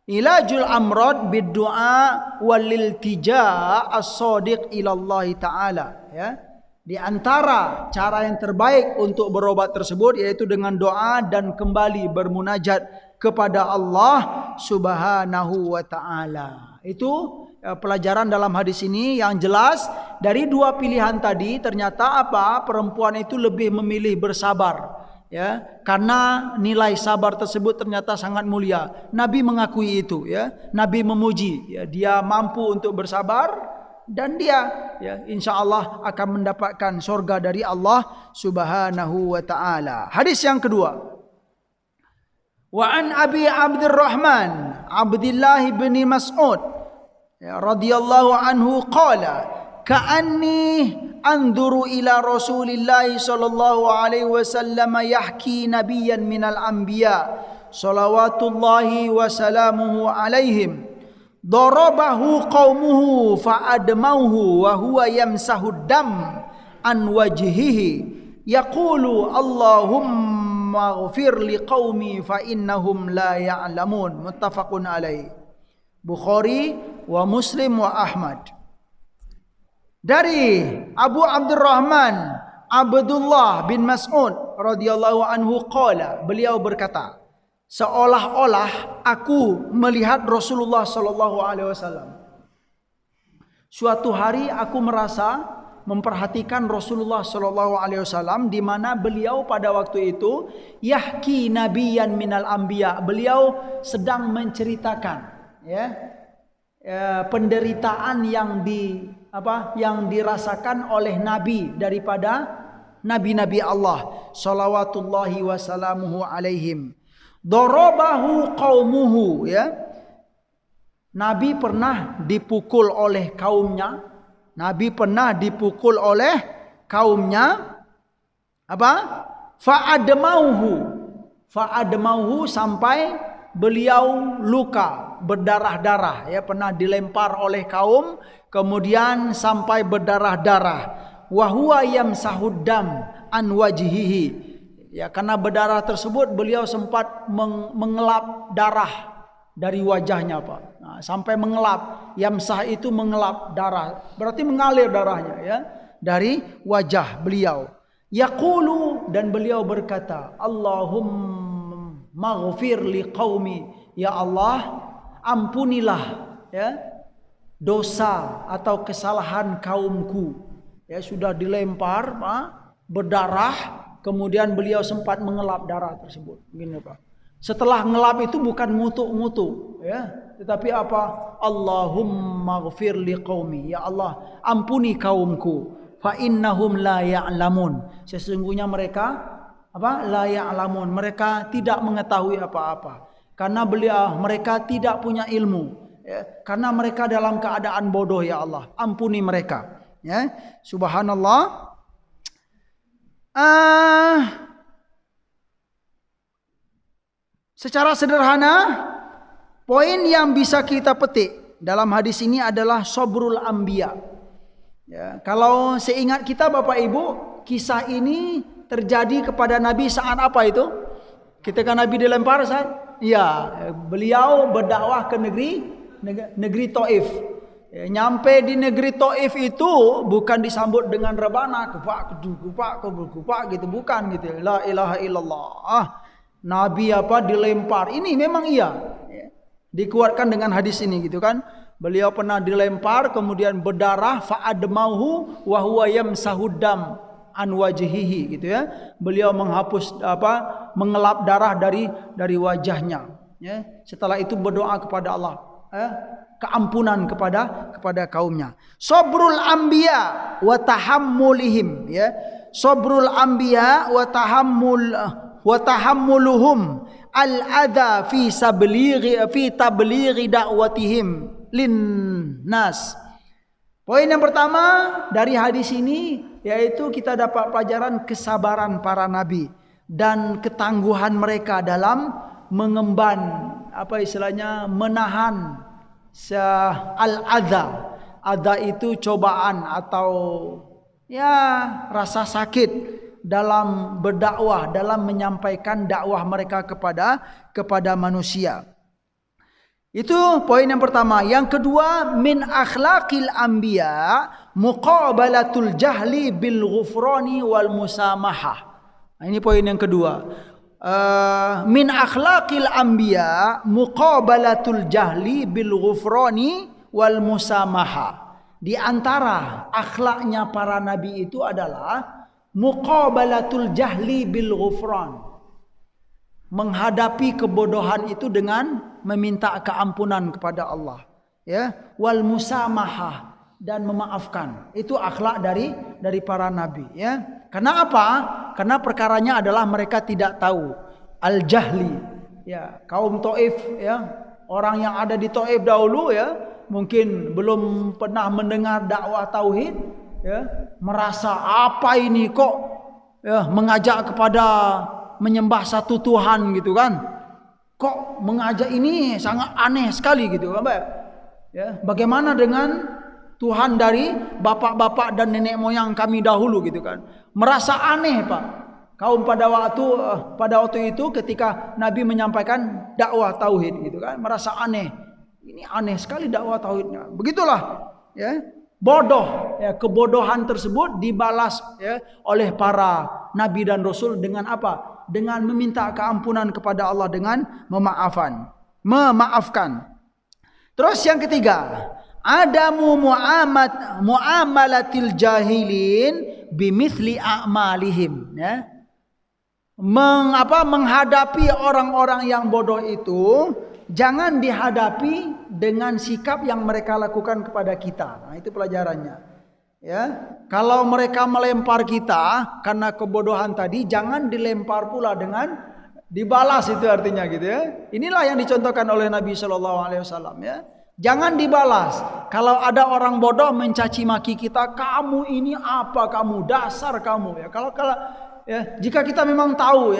Ilajul amrad bid-du'a wal iltija as-shadiq ila Allah taala, ya. Di antara cara yang terbaik untuk berobat tersebut yaitu dengan doa dan kembali bermunajat kepada Allah Subhanahu wa taala. Itu pelajaran dalam hadis ini yang jelas dari dua pilihan tadi. Ternyata perempuan itu lebih memilih bersabar, ya, karena nilai sabar tersebut ternyata sangat mulia. Nabi mengakui itu, ya. Nabi memuji, ya, dia mampu untuk bersabar dan dia, ya, insyaallah akan mendapatkan surga dari Allah Subhanahu wa taala. Hadis yang kedua. Wa an Abi Abdurrahman Abdullah bin Mas'ud, ya, radhiyallahu anhu qala ka'anni anzuru ila Rasulillah sallallahu alaihi wasallam yahki nabiyyan minal anbiya salawatullahi wa salamuhu alaihim darabahu qaumuhu fa'admauhu wa huwa yamsahu dam an wajhihi yaqulu Allahumma ighfir liqaumi fa innahum la ya'lamun. Muttafaqun alaih. Bukhari wa Muslim wa Ahmad. Dari Abu Abdurrahman Abdullah bin Mas'ud radhiyallahu anhu qala, beliau berkata, seolah-olah aku melihat Rasulullah sallallahu alaihi wasallam. Suatu hari aku merasa memperhatikan Rasulullah sallallahu alaihi wasallam di mana beliau pada waktu itu yahki nabiyyan minal anbiya. Beliau sedang menceritakan, ya, penderitaan yang dirasakan oleh nabi daripada nabi-nabi Allah salawatullahi wasalamuhu alaihim. Darabahu qaumuhu, ya. Nabi pernah dipukul oleh kaumnya. Nabi pernah dipukul oleh kaumnya. Fa'admauhu sampai beliau luka, berdarah-darah, ya, pernah dilempar oleh kaum kemudian sampai berdarah-darah. Wa huwa yamsahud dam an wajhihi. Ya, karena berdarah tersebut beliau sempat mengelap darah dari wajahnya, Pak. Nah, sampai mengelap. Yamsah itu mengelap darah, berarti mengalir darahnya, ya, dari wajah beliau. Yaqulu, dan beliau berkata, Allahumma ighfir liqaumi, ya Allah, ampunilah, ya, dosa atau kesalahan kaumku. Ya, sudah dilempar, Pak, berdarah. Kemudian beliau sempat mengelap darah tersebut. Gini, Pak. Setelah ngelap itu bukan ngutuk-ngutuk, ya, tetapi Allahumma ighfir liqaumi, ya Allah, ampuni kaumku, fa innahum la ya'lamun. Sesungguhnya mereka la ya'lamun, mereka tidak mengetahui apa-apa. Karena mereka tidak punya ilmu, ya, karena mereka dalam keadaan bodoh, ya Allah, ampuni mereka, ya. Subhanallah. Secara sederhana, poin yang bisa kita petik dalam hadis ini adalah sabrul anbiya. Ya, kalau seingat kita Bapak Ibu, kisah ini terjadi kepada Nabi saat apa itu? Ketika Nabi dilempar saat? Ya, beliau berdakwah ke negeri Taif. Ya, nyampe di negeri Taif itu bukan disambut dengan rebana, kupak gitu, bukan gitu. La ilaha illallah. Nabi dilempar. Ini memang iya, ya, dikuatkan dengan hadis ini, gitu kan. Beliau pernah dilempar kemudian berdarah, fa'admauhu wa huwa yamsahud dam an wajhihi, gitu ya. Beliau menghapus mengelap darah dari wajahnya, ya. Setelah itu berdoa kepada Allah, keampunan kepada kaumnya. Sabrul anbiya wa tahammulihim, ya. Sabrul anbiya wa wa tahammuluhum al-adha fi tablighi da'watihim lin nas. Poin yang pertama dari hadis ini yaitu kita dapat pelajaran kesabaran para nabi dan ketangguhan mereka dalam mengemban menahan al-adha. Adha itu cobaan atau rasa sakit dalam berdakwah, dalam menyampaikan dakwah mereka kepada manusia. Itu poin yang pertama. Yang kedua, min akhlaqil anbiya muqabalatul jahli bil ghufrani wal musamahah. Nah, ini poin yang kedua. Min akhlaqil anbiya muqabalatul jahli bil ghufrani wal musamahah. Di antara akhlaknya para nabi itu adalah muqabalatul jahli bil ghufran. Menghadapi kebodohan itu dengan meminta keampunan kepada Allah, wal musamahah, dan memaafkan. Itu akhlak dari para nabi, Karena apa? Karena perkaranya adalah mereka tidak tahu al-jahli, kaum Taif, orang yang ada di Taif dahulu, mungkin belum pernah mendengar dakwah tauhid, merasa apa ini kok mengajak kepada menyembah satu Tuhan gitu kan. Kok mengajak ini sangat aneh sekali gitu kan, bagaimana dengan Tuhan dari bapak-bapak dan nenek moyang kami dahulu gitu kan. Merasa aneh Pak kaum pada waktu itu ketika Nabi menyampaikan dakwah tauhid gitu kan, merasa aneh. Ini aneh sekali dakwah tauhidnya. Begitulah, bodoh, kebodohan tersebut dibalas oleh para nabi dan rasul dengan apa? Dengan meminta keampunan kepada Allah, dengan memaafkan. Terus yang ketiga, adamu muamalatil jahilin bimithli a'malihim, menghadapi orang-orang yang bodoh itu jangan dihadapi dengan sikap yang mereka lakukan kepada kita. Nah, itu pelajarannya. Kalau mereka melempar kita karena kebodohan tadi, jangan dilempar pula dengan dibalas, itu artinya gitu Inilah yang dicontohkan oleh Nabi Shallallahu Alaihi Wasallam, Jangan dibalas. Kalau ada orang bodoh mencaci maki kita, kamu ini apa, kamu dasar kamu, Kalau jika kita memang tahu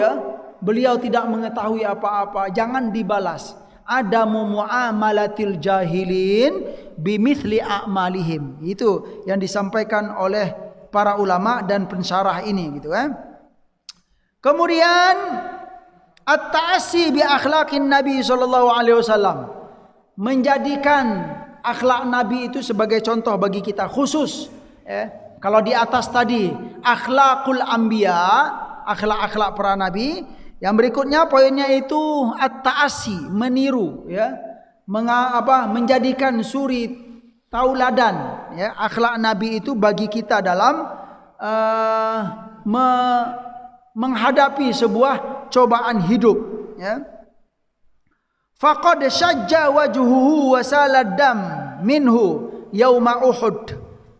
beliau tidak mengetahui apa-apa, jangan dibalas. Adamu muamalatil jahilin bimithli a'malihim. Itu yang disampaikan oleh para ulama dan pensyarah ini gitu Kemudian at-ta'assi bi akhlaqin Nabi sallallahu alaihi wasallam. Menjadikan akhlak Nabi itu sebagai contoh bagi kita khusus. Kalau di atas tadi akhlakul anbiya, akhlak-akhlak para nabi, yang berikutnya poinnya itu at-ta'assi, meniru, menjadikan suri tauladan, akhlak Nabi itu bagi kita dalam menghadapi sebuah cobaan hidup, Faqad syajja wajhuhu wa saladam minhu yauma Uhud.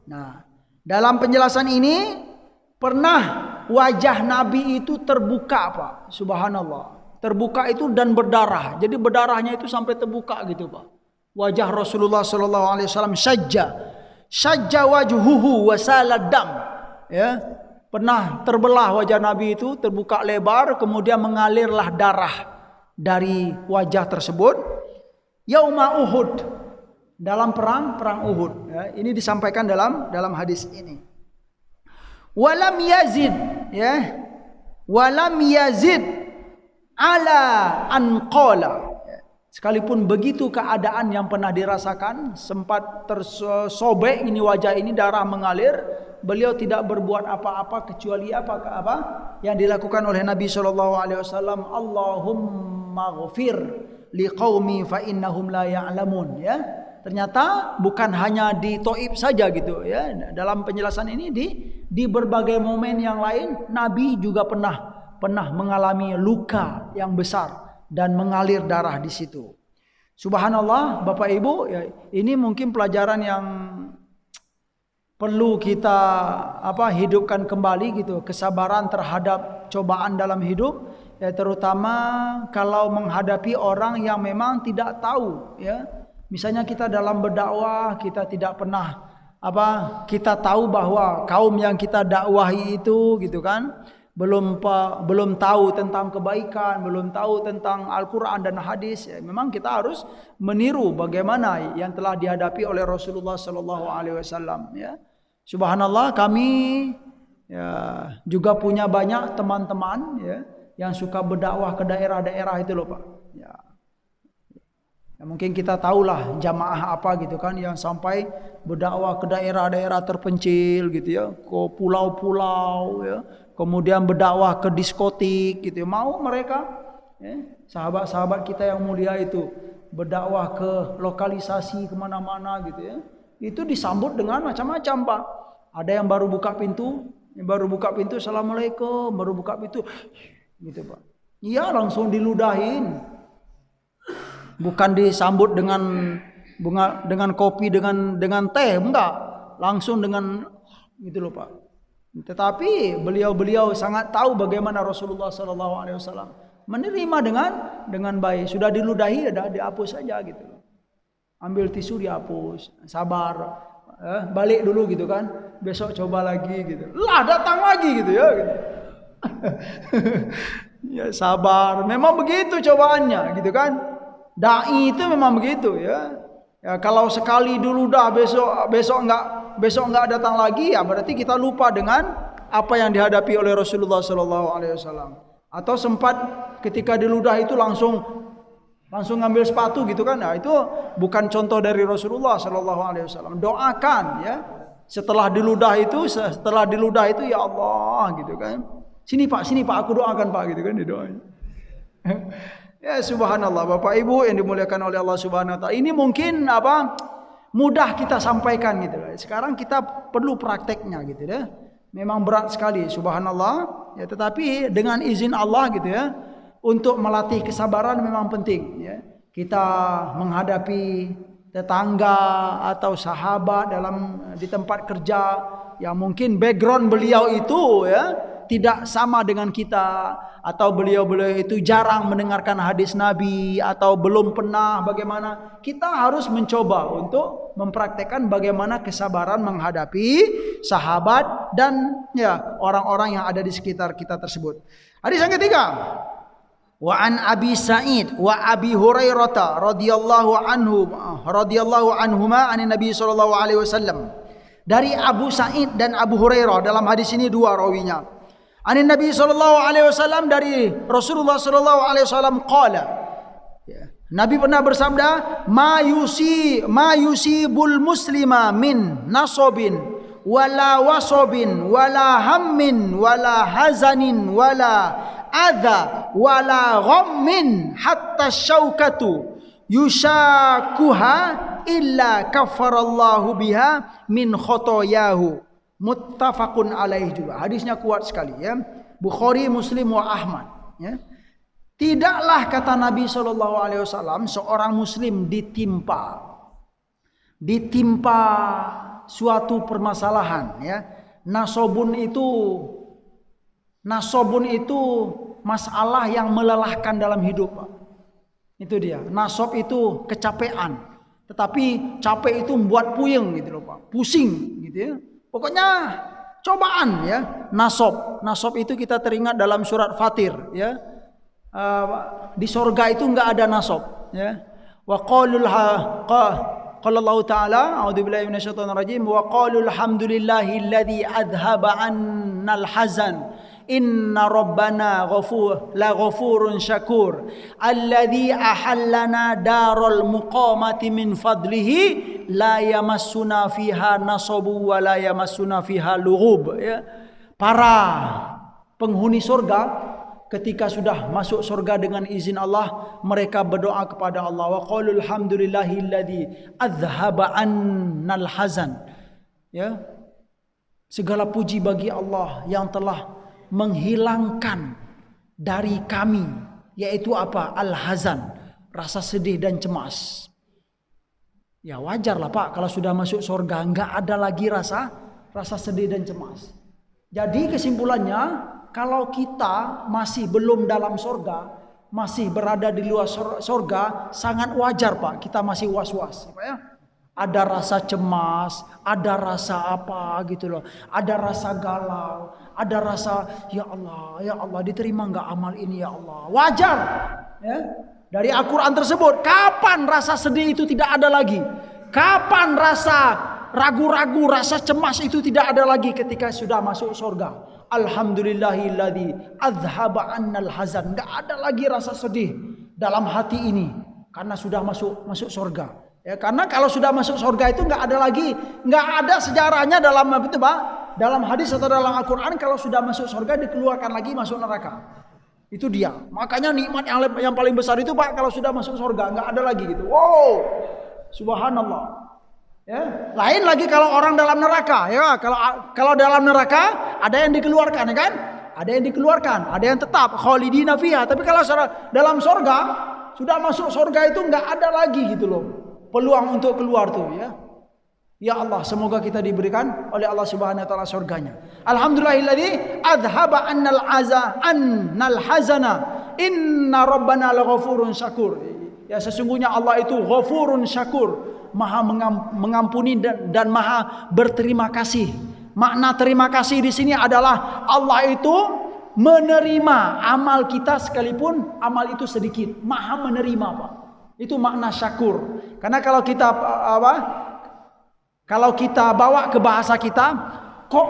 Nah, dalam penjelasan ini pernah wajah Nabi itu terbuka Pak, subhanallah. Terbuka itu dan berdarah. Jadi berdarahnya itu sampai terbuka gitu Pak. Wajah Rasulullah sallallahu alaihi wasallam syajja wajhuhu wa saladam. Pernah terbelah wajah Nabi itu, terbuka lebar, kemudian mengalirlah darah dari wajah tersebut. Yauma Uhud, dalam perang Uhud. Ini disampaikan dalam hadis ini. Walam yazid ala anqala. Sekalipun begitu keadaan yang pernah dirasakan, sempat tersobek ini wajah ini, darah mengalir, beliau tidak berbuat apa-apa kecuali apa yang dilakukan oleh Nabi sallallahu alaihi wasallam. Allahumma ghfir liqaumi fa innahum la ya'lamun. Ternyata bukan hanya di Taif saja gitu Dalam penjelasan ini di berbagai momen yang lain Nabi juga pernah mengalami luka yang besar dan mengalir darah di situ. Subhanallah, Bapak Ibu, ini mungkin pelajaran yang perlu kita hidupkan kembali gitu, kesabaran terhadap cobaan dalam hidup. ya, terutama kalau menghadapi orang yang memang tidak tahu, ya. Misalnya kita dalam berdakwah, kita tidak pernah kita tahu bahwa kaum yang kita dakwahi itu gitu kan belum tahu tentang kebaikan, belum tahu tentang Al-Quran dan hadis, ya, memang kita harus meniru bagaimana yang telah dihadapi oleh Rasulullah Sallallahu Alaihi Wasallam. Ya, subhanallah, kami ya, juga punya banyak teman-teman ya yang suka berdakwah ke daerah-daerah itu loh Pak. Ya. Ya, mungkin kita tahulah jamaah apa gitu kan yang sampai berdakwah ke daerah-daerah terpencil gitu ya, ke pulau-pulau ya, kemudian berdakwah ke diskotik gitu ya. Mau mereka ya, sahabat-sahabat kita yang mulia itu berdakwah ke lokalisasi kemana-mana gitu ya, itu disambut dengan macam-macam Pak. Ada yang baru buka pintu, assalamualaikum, baru buka pintu gitu Pak. Iya, langsung diludahin. Bukan disambut dengan bunga, dengan kopi, dengan teh, enggak, langsung dengan gitu loh Pak. Tetapi beliau sangat tahu bagaimana Rasulullah Sallallahu Alaihi Wasallam menerima dengan baik. Sudah diludahi, ada dihapus saja gitu. Ambil tisu dihapus, sabar, balik dulu gitu kan. Besok coba lagi gitu. Lah datang lagi gitu ya. Gitu. Ya sabar. Memang begitu cobaannya gitu kan. Dai itu memang begitu ya. Ya kalau sekali dulu dah besok enggak datang lagi, ya berarti kita lupa dengan apa yang dihadapi oleh Rasulullah Sallallahu Alaihi Wasallam. Atau sempat ketika diludah itu langsung ngambil sepatu gitu kan. Nah, itu bukan contoh dari Rasulullah Sallallahu Alaihi Wasallam. Doakan ya. Setelah diludah itu ya Allah gitu kan. Sini Pak aku doakan Pak gitu kan didoain. Ya subhanallah Bapak Ibu yang dimuliakan oleh Allah Subhanahu wa taala. Ini mungkin mudah kita sampaikan gitu. Sekarang kita perlu prakteknya gitu ya. Memang berat sekali subhanallah ya, tetapi dengan izin Allah gitu ya, untuk melatih kesabaran memang penting ya. Kita menghadapi tetangga atau sahabat di tempat kerja yang mungkin background beliau itu ya tidak sama dengan kita, atau beliau itu jarang mendengarkan hadis Nabi, atau belum pernah bagaimana, kita harus mencoba untuk mempraktekkan bagaimana kesabaran menghadapi sahabat dan ya orang-orang yang ada di sekitar kita tersebut. Hadis yang ketiga, wa an Abi Sa'id wa Abi Hurairah radhiyallahu anhuma anin Nabi sallallahu alaihi wasallam. Dari Abu Sa'id dan Abu Hurairah, dalam hadis ini dua rawinya. Anin Nabi sallallahu alaihi wasallam, dari Rasulullah sallallahu alaihi wasallam qala. Nabi pernah bersabda, ma yusibul muslima min nasabin wala wasabin wala hammin wala hazanin wala adha wala ghammin hatta syaukatu yushakuha illa kafarallahu biha min khotoyahu. Muttafaqun alaih juga. Hadisnya kuat sekali ya. Bukhari, Muslim wa Ahmad ya. Tidaklah kata Nabi sallallahu alaihi wasallam seorang muslim ditimpa suatu permasalahan ya. Nasobun itu masalah yang melelahkan dalam hidup Pak. Itu dia. Nasob itu kecapean. Tetapi capek itu membuat puyeng gitu loh Pak. Pusing gitu ya. Pokoknya cobaan ya. Nasob itu kita teringat dalam surat Fatir ya. Di sorga itu enggak ada nasob ya. Wa qala Allah Ta'ala, a'udzubillahi minasyaitonir rajim, wa qalul hamdulillahilladzi adhaba 'annal hazan inna rabbana ghafurun syakur alladzi ahallana darul muqamati min fadlihi la yamassuna fiha nasabu wa la yamassuna fiha lughub ya. Para penghuni surga ketika sudah masuk surga dengan izin Allah, mereka berdoa kepada Allah, wa qalul hamdulillahilladzi adhaba 'annal hazan ya. Segala puji bagi Allah yang telah menghilangkan dari kami, yaitu apa? Al-hazan, rasa sedih dan cemas. Ya wajar lah Pak, kalau sudah masuk surga enggak ada lagi rasa sedih dan cemas. Jadi kesimpulannya kalau kita masih belum dalam surga, masih berada di luar surga, sangat wajar Pak, kita masih was-was Pak ya. Ada rasa cemas, ada rasa apa gitu loh, ada rasa galau, ada rasa ya Allah diterima nggak amal ini ya Allah. Wajar ya. Dari Al-Quran tersebut, kapan rasa sedih itu tidak ada lagi? Kapan rasa ragu-ragu, rasa cemas itu tidak ada lagi ketika sudah masuk surga? Alhamdulillahilladzi azhaba annal hazan. Enggak ada lagi rasa sedih dalam hati ini karena sudah masuk surga. Ya, karena kalau sudah masuk surga itu enggak ada sejarahnya dalam itu Pak, dalam hadis atau dalam Al-Qur'an kalau sudah masuk surga dikeluarkan lagi masuk neraka. Itu dia. Makanya nikmat yang paling besar itu Pak kalau sudah masuk surga enggak ada lagi gitu. Wow. Subhanallah. Ya, lain lagi kalau orang dalam neraka, ya. Kalau dalam neraka ada yang dikeluarkan, ya kan? Ada yang dikeluarkan, ada yang tetap khalidina fiha. Tapi kalau dalam surga, sudah masuk surga itu enggak ada lagi gitu loh. Peluang untuk keluar tuh, ya. Ya Allah, semoga kita diberikan oleh Allah Subhanahu wa taala surganya. Alhamdulillahilladzi adhaba annal hazana. Inna rabbana laghafurun syakur. Ya, sesungguhnya Allah itu ghafurun syakur. Maha mengampuni dan maha berterima kasih. Makna terima kasih di sini adalah Allah itu menerima amal kita sekalipun amal itu sedikit. Maha menerima Pak. Itu makna syakur. Karena kalau kita bawa ke bahasa kita, kok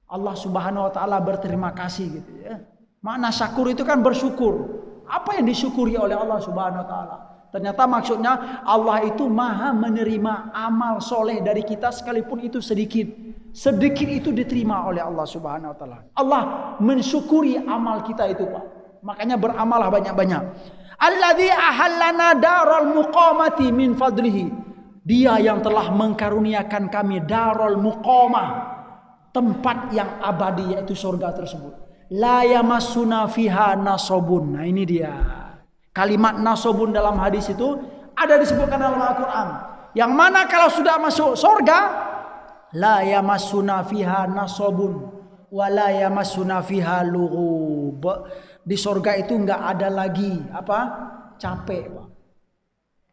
Allah Subhanahu wa taala berterima kasih gitu ya. Makna syakur itu kan bersyukur. Apa yang disyukuri oleh Allah Subhanahu wa taala? Ternyata maksudnya Allah itu maha menerima amal soleh dari kita sekalipun itu sedikit. Sedikit itu diterima oleh Allah Subhanahu wa taala. Allah mensyukuri amal kita itu Pak. Makanya beramallah banyak-banyak. Alladzi ahallana daral muqamati min fadlihi. Dia yang telah mengkaruniakan kami darul muqamah, tempat yang abadi yaitu surga tersebut. La yamassuna fiha nasobun. Nah ini dia. Kalimat nasobun dalam hadis itu ada disebutkan dalam Al-Quran. Yang mana kalau sudah masuk surga, la yamassuna fiha nasobun wa la yamassuna fiha lughub. Di surga itu enggak ada lagi apa? Capek, Pak.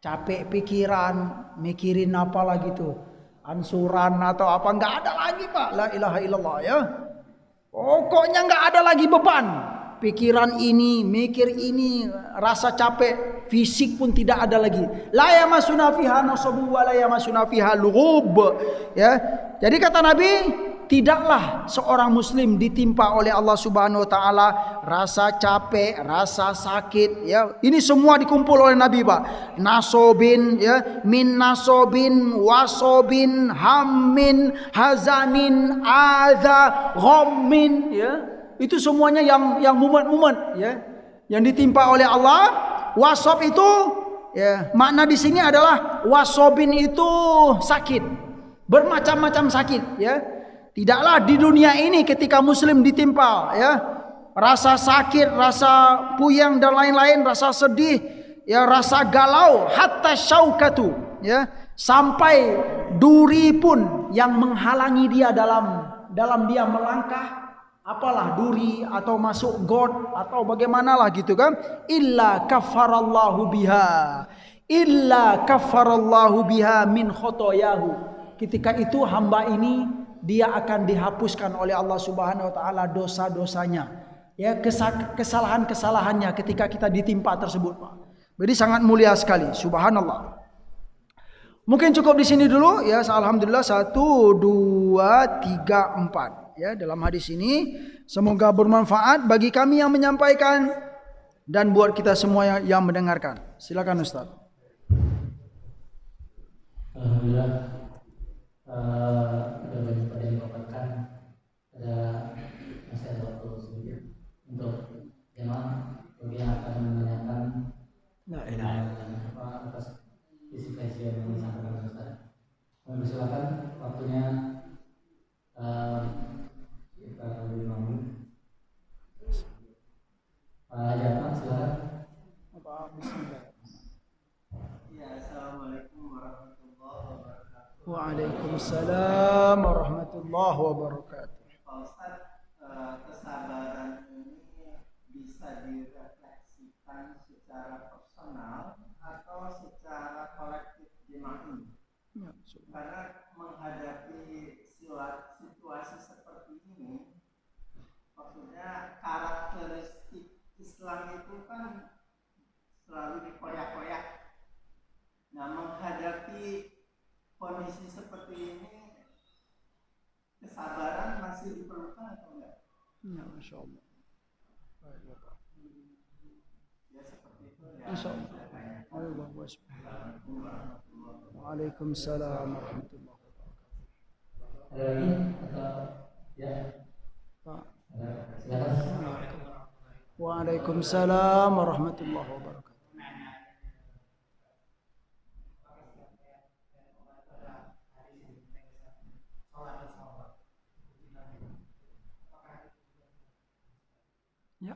Capek pikiran, mikirin apa lagi tuh? Ansuran atau apa enggak ada lagi, Pak. La ilaha illallah ya. Pokoknya enggak ada lagi beban. Pikiran ini, mikir ini, rasa capek, fisik pun tidak ada lagi. La yamassuna fiha nasabu wa la yamassuna fiha lughub. Ya. Jadi kata Nabi, tidaklah seorang muslim ditimpa oleh Allah Subhanahu wa taala rasa capek, rasa sakit ya. Ini semua dikumpul oleh Nabi, Pak. Nasobin ya, min nasobin, wasobin, hammin, hazanin, adza, ghammin ya. Itu semuanya yang mumet-mumet ya. Yang ditimpa oleh Allah. Wasob itu ya, makna di sini adalah wasobin itu sakit. Bermacam-macam sakit ya. Tidaklah di dunia ini ketika muslim ditimpa ya rasa sakit, rasa puyeng dan lain-lain, rasa sedih, ya rasa galau, hatta syaukatu ya, sampai duri pun yang menghalangi dia dalam dia melangkah, apalah duri atau masuk got atau bagaimanalah gitu kan, illa kafarallahu biha min khotoyahu. Ketika itu hamba ini dia akan dihapuskan oleh Allah Subhanahu wa taala dosa-dosanya. Ya, kesalahan-kesalahannya ketika kita ditimpa tersebut, Pak. Jadi sangat mulia sekali, subhanallah. Mungkin cukup di sini dulu ya. Alhamdulillah 1 2 3 4 ya dalam hadis ini. Semoga bermanfaat bagi kami yang menyampaikan dan buat kita semua yang mendengarkan. Silakan Ustaz. Alhamdulillah. Ada banyak pada dipaparkan, ada masih ada waktu sedikit untuk jemaah bagi yang akan menanyakan atas isi yang disampaikan Ustaz. Silakan waktunya kita lebih bangun. Pak Jatman silakan. Ya, assalamualaikum warahmatullahi wabarakatuh. Waalaikumsalam warahmatullahi wabarakatuh. Pak Ustaz, personal atau secara kolektif jemaah? Ya, Karena menghadapi situasi seperti ini, maksudnya karakteristik Islam itu kan selalu dikoyak-koyak. Nah, menghadapi kondisi seperti ini, kesabaran masih diperlukan atau enggak? ya, Masya Allah. Baik, Bapak. Ya seperti itu ya. Masya Allah. Waalaikumsalam warahmatullahi wabarakatuh. Ada lagi atau ya? Pak. Silakan. Waalaikumsalam warahmatullahi wabarakatuh. Ya.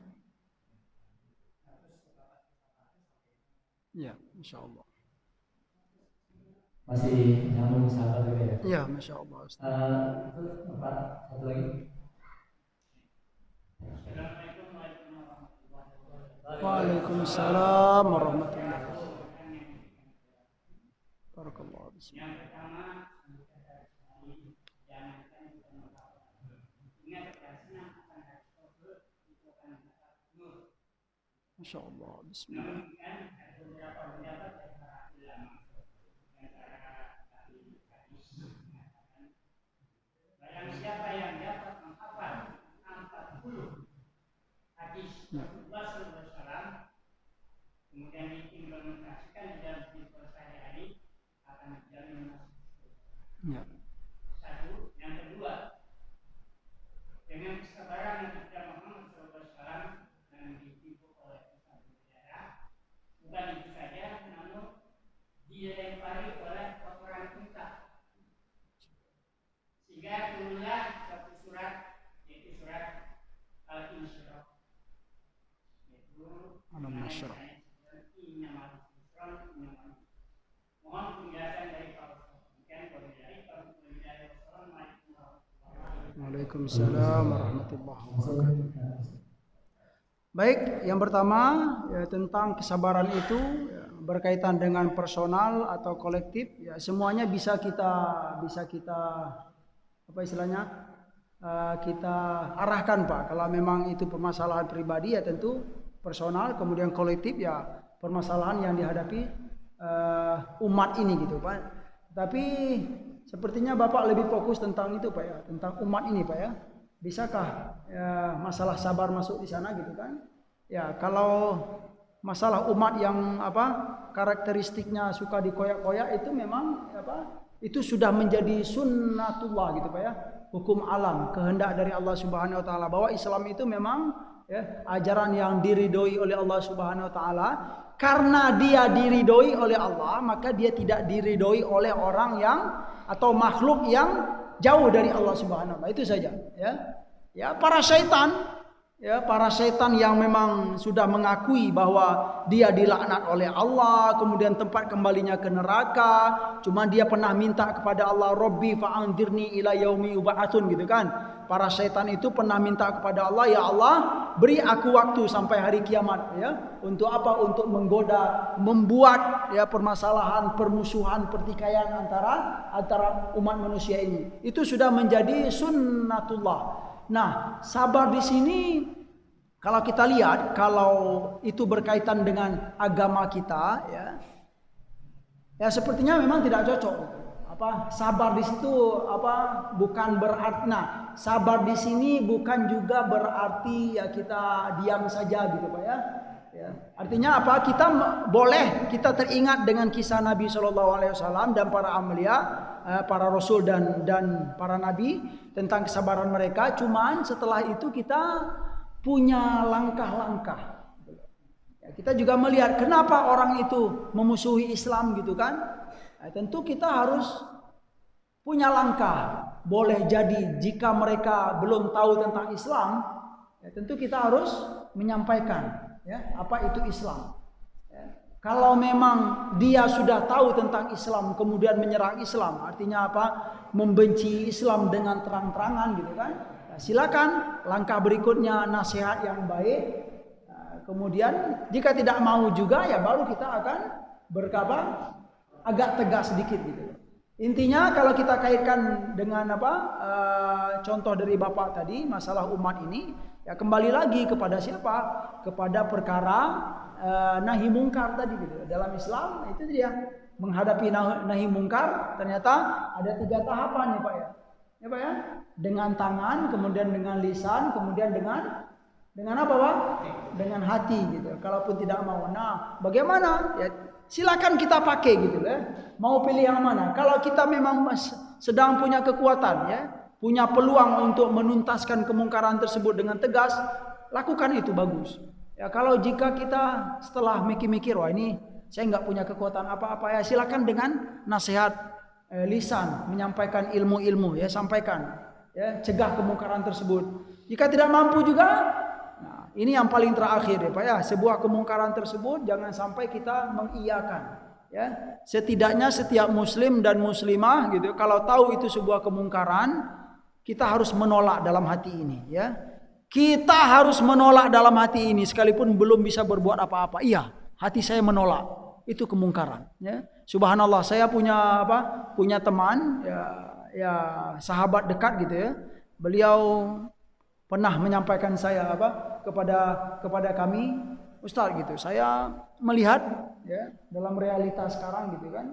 Ya, Masya Allah. Masih nyambung sahabat juga ya? Ya, Masya Allah. Itu Bapak, satu lagi. Waalaikumsalam warahmatullahi wabarakatuh. Barakallahu bismillah. Masya Allah bismillah. Siapa yang dapat menghafal 40 hadis Rasulullah SAW kemudian diimplementasikan di dalam kehidupan sehari-hari akan menjadi masuk. Ya. Satu, yang kedua, dengan kesabaran yang kita Muhammad SAW dan ditipu oleh Islam negara, bukan itu saja, namun dilempari oleh orang kita. Sehingga turunlah satu surat, yaitu surat Al-Insyirah, yaitu Al-Insyirah. Mohon penjelasan dari Pak Ustaz. Waalaikumsalam warahmatullahi wabarakatuh. Baik, yang pertama ya, tentang kesabaran itu ya, berkaitan dengan personal atau kolektif, ya semuanya bisa kita apa istilahnya kita arahkan Pak. Kalau memang itu permasalahan pribadi ya tentu personal, kemudian kolektif ya permasalahan yang dihadapi umat ini gitu Pak. Tapi sepertinya Bapak lebih fokus tentang itu Pak ya, tentang umat ini Pak ya. Bisakah ya, masalah sabar masuk di sana gitu kan? Ya kalau masalah umat yang apa karakteristiknya suka dikoyak-koyak itu memang apa? Itu sudah menjadi sunnatullah gitu Pak ya, hukum alam, kehendak dari Allah Subhanahu wa taala bahwa Islam itu memang ya, ajaran yang diridhoi oleh Allah Subhanahu wa taala. Karena dia diridhoi oleh Allah, maka dia tidak diridhoi oleh orang yang atau makhluk yang jauh dari Allah Subhanahu wa taala. Itu saja ya. Ya, para syaitan yang memang sudah mengakui bahwa dia dilaknat oleh Allah, kemudian tempat kembalinya ke neraka, cuma dia pernah minta kepada Allah, Rabbi fa'anzirni ila yaumi yub'atsun gitu kan. Para syaitan itu pernah minta kepada Allah, ya Allah, beri aku waktu sampai hari kiamat ya. Untuk apa? Untuk menggoda, membuat ya permasalahan, permusuhan, pertikaian antara umat manusia ini. Itu sudah menjadi sunnatullah. Nah, sabar di sini kalau kita lihat, kalau itu berkaitan dengan agama kita, ya sepertinya memang tidak cocok. Apa sabar di situ apa bukan berarti, nah sabar di sini bukan juga berarti ya kita diam saja gitu Pak ya. Artinya apa? Kita teringat dengan kisah Nabi SAW dan para aulia, para rasul dan para nabi tentang kesabaran mereka. Cuman setelah itu kita punya langkah-langkah. Kita juga melihat kenapa orang itu memusuhi Islam gitu kan? Tentu kita harus punya langkah. Boleh jadi jika mereka belum tahu tentang Islam, tentu kita harus menyampaikan ya apa itu Islam. Kalau memang dia sudah tahu tentang Islam kemudian menyerang Islam, artinya apa? Membenci Islam dengan terang-terangan gitu kan? Silakan langkah berikutnya nasihat yang baik. kemudian jika tidak mau juga ya baru kita akan berkabar agak tegas sedikit gitu. Intinya kalau kita kaitkan dengan contoh dari Bapak tadi masalah umat ini, ya kembali lagi kepada siapa? Kepada perkara nahi mungkar tadi gitu. Dalam Islam itu dia menghadapi nahi mungkar ternyata ada 3 tahapan ya Pak ya. Ya Pak ya, dengan tangan, kemudian dengan lisan, kemudian dengan apa Pak? Dengan hati gitu. Kalaupun tidak mau. Nah, bagaimana? Ya silakan kita pakai gitu ya. Mau pilih yang mana? Kalau kita memang sedang punya kekuatan ya, punya peluang untuk menuntaskan kemungkaran tersebut dengan tegas, lakukan itu bagus. Ya kalau jika kita setelah mikir-mikir, wah ini saya nggak punya kekuatan apa-apa ya, silakan dengan nasihat lisan, menyampaikan ilmu-ilmu ya, sampaikan ya, cegah kemungkaran tersebut. Jika tidak mampu juga, nah ini yang paling terakhir ya Pak ya, sebuah kemungkaran tersebut jangan sampai kita mengiyakan ya. Setidaknya setiap muslim dan muslimah gitu, kalau tahu itu sebuah kemungkaran, kita harus menolak dalam hati ini ya. Kita harus menolak dalam hati ini sekalipun belum bisa berbuat apa-apa. Iya, hati saya menolak. Itu kemungkaran ya. Subhanallah, saya punya punya teman ya sahabat dekat gitu ya. Beliau pernah menyampaikan saya kepada kami, Ustaz gitu. Saya melihat ya dalam realitas sekarang gitu kan.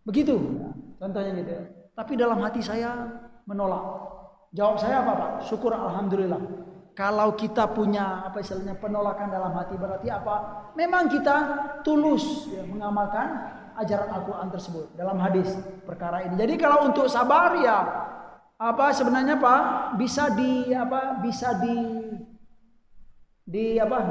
Begitu ya, contohnya gitu ya. Tapi dalam hati saya menolak. Jawab saya apa Pak? Syukur alhamdulillah. Kalau kita punya istilahnya penolakan dalam hati berarti apa? Memang kita tulus ya, mengamalkan ajaran Al-Qur'an tersebut dalam hadis perkara ini. Jadi kalau untuk sabar ya sebenarnya Pak bisa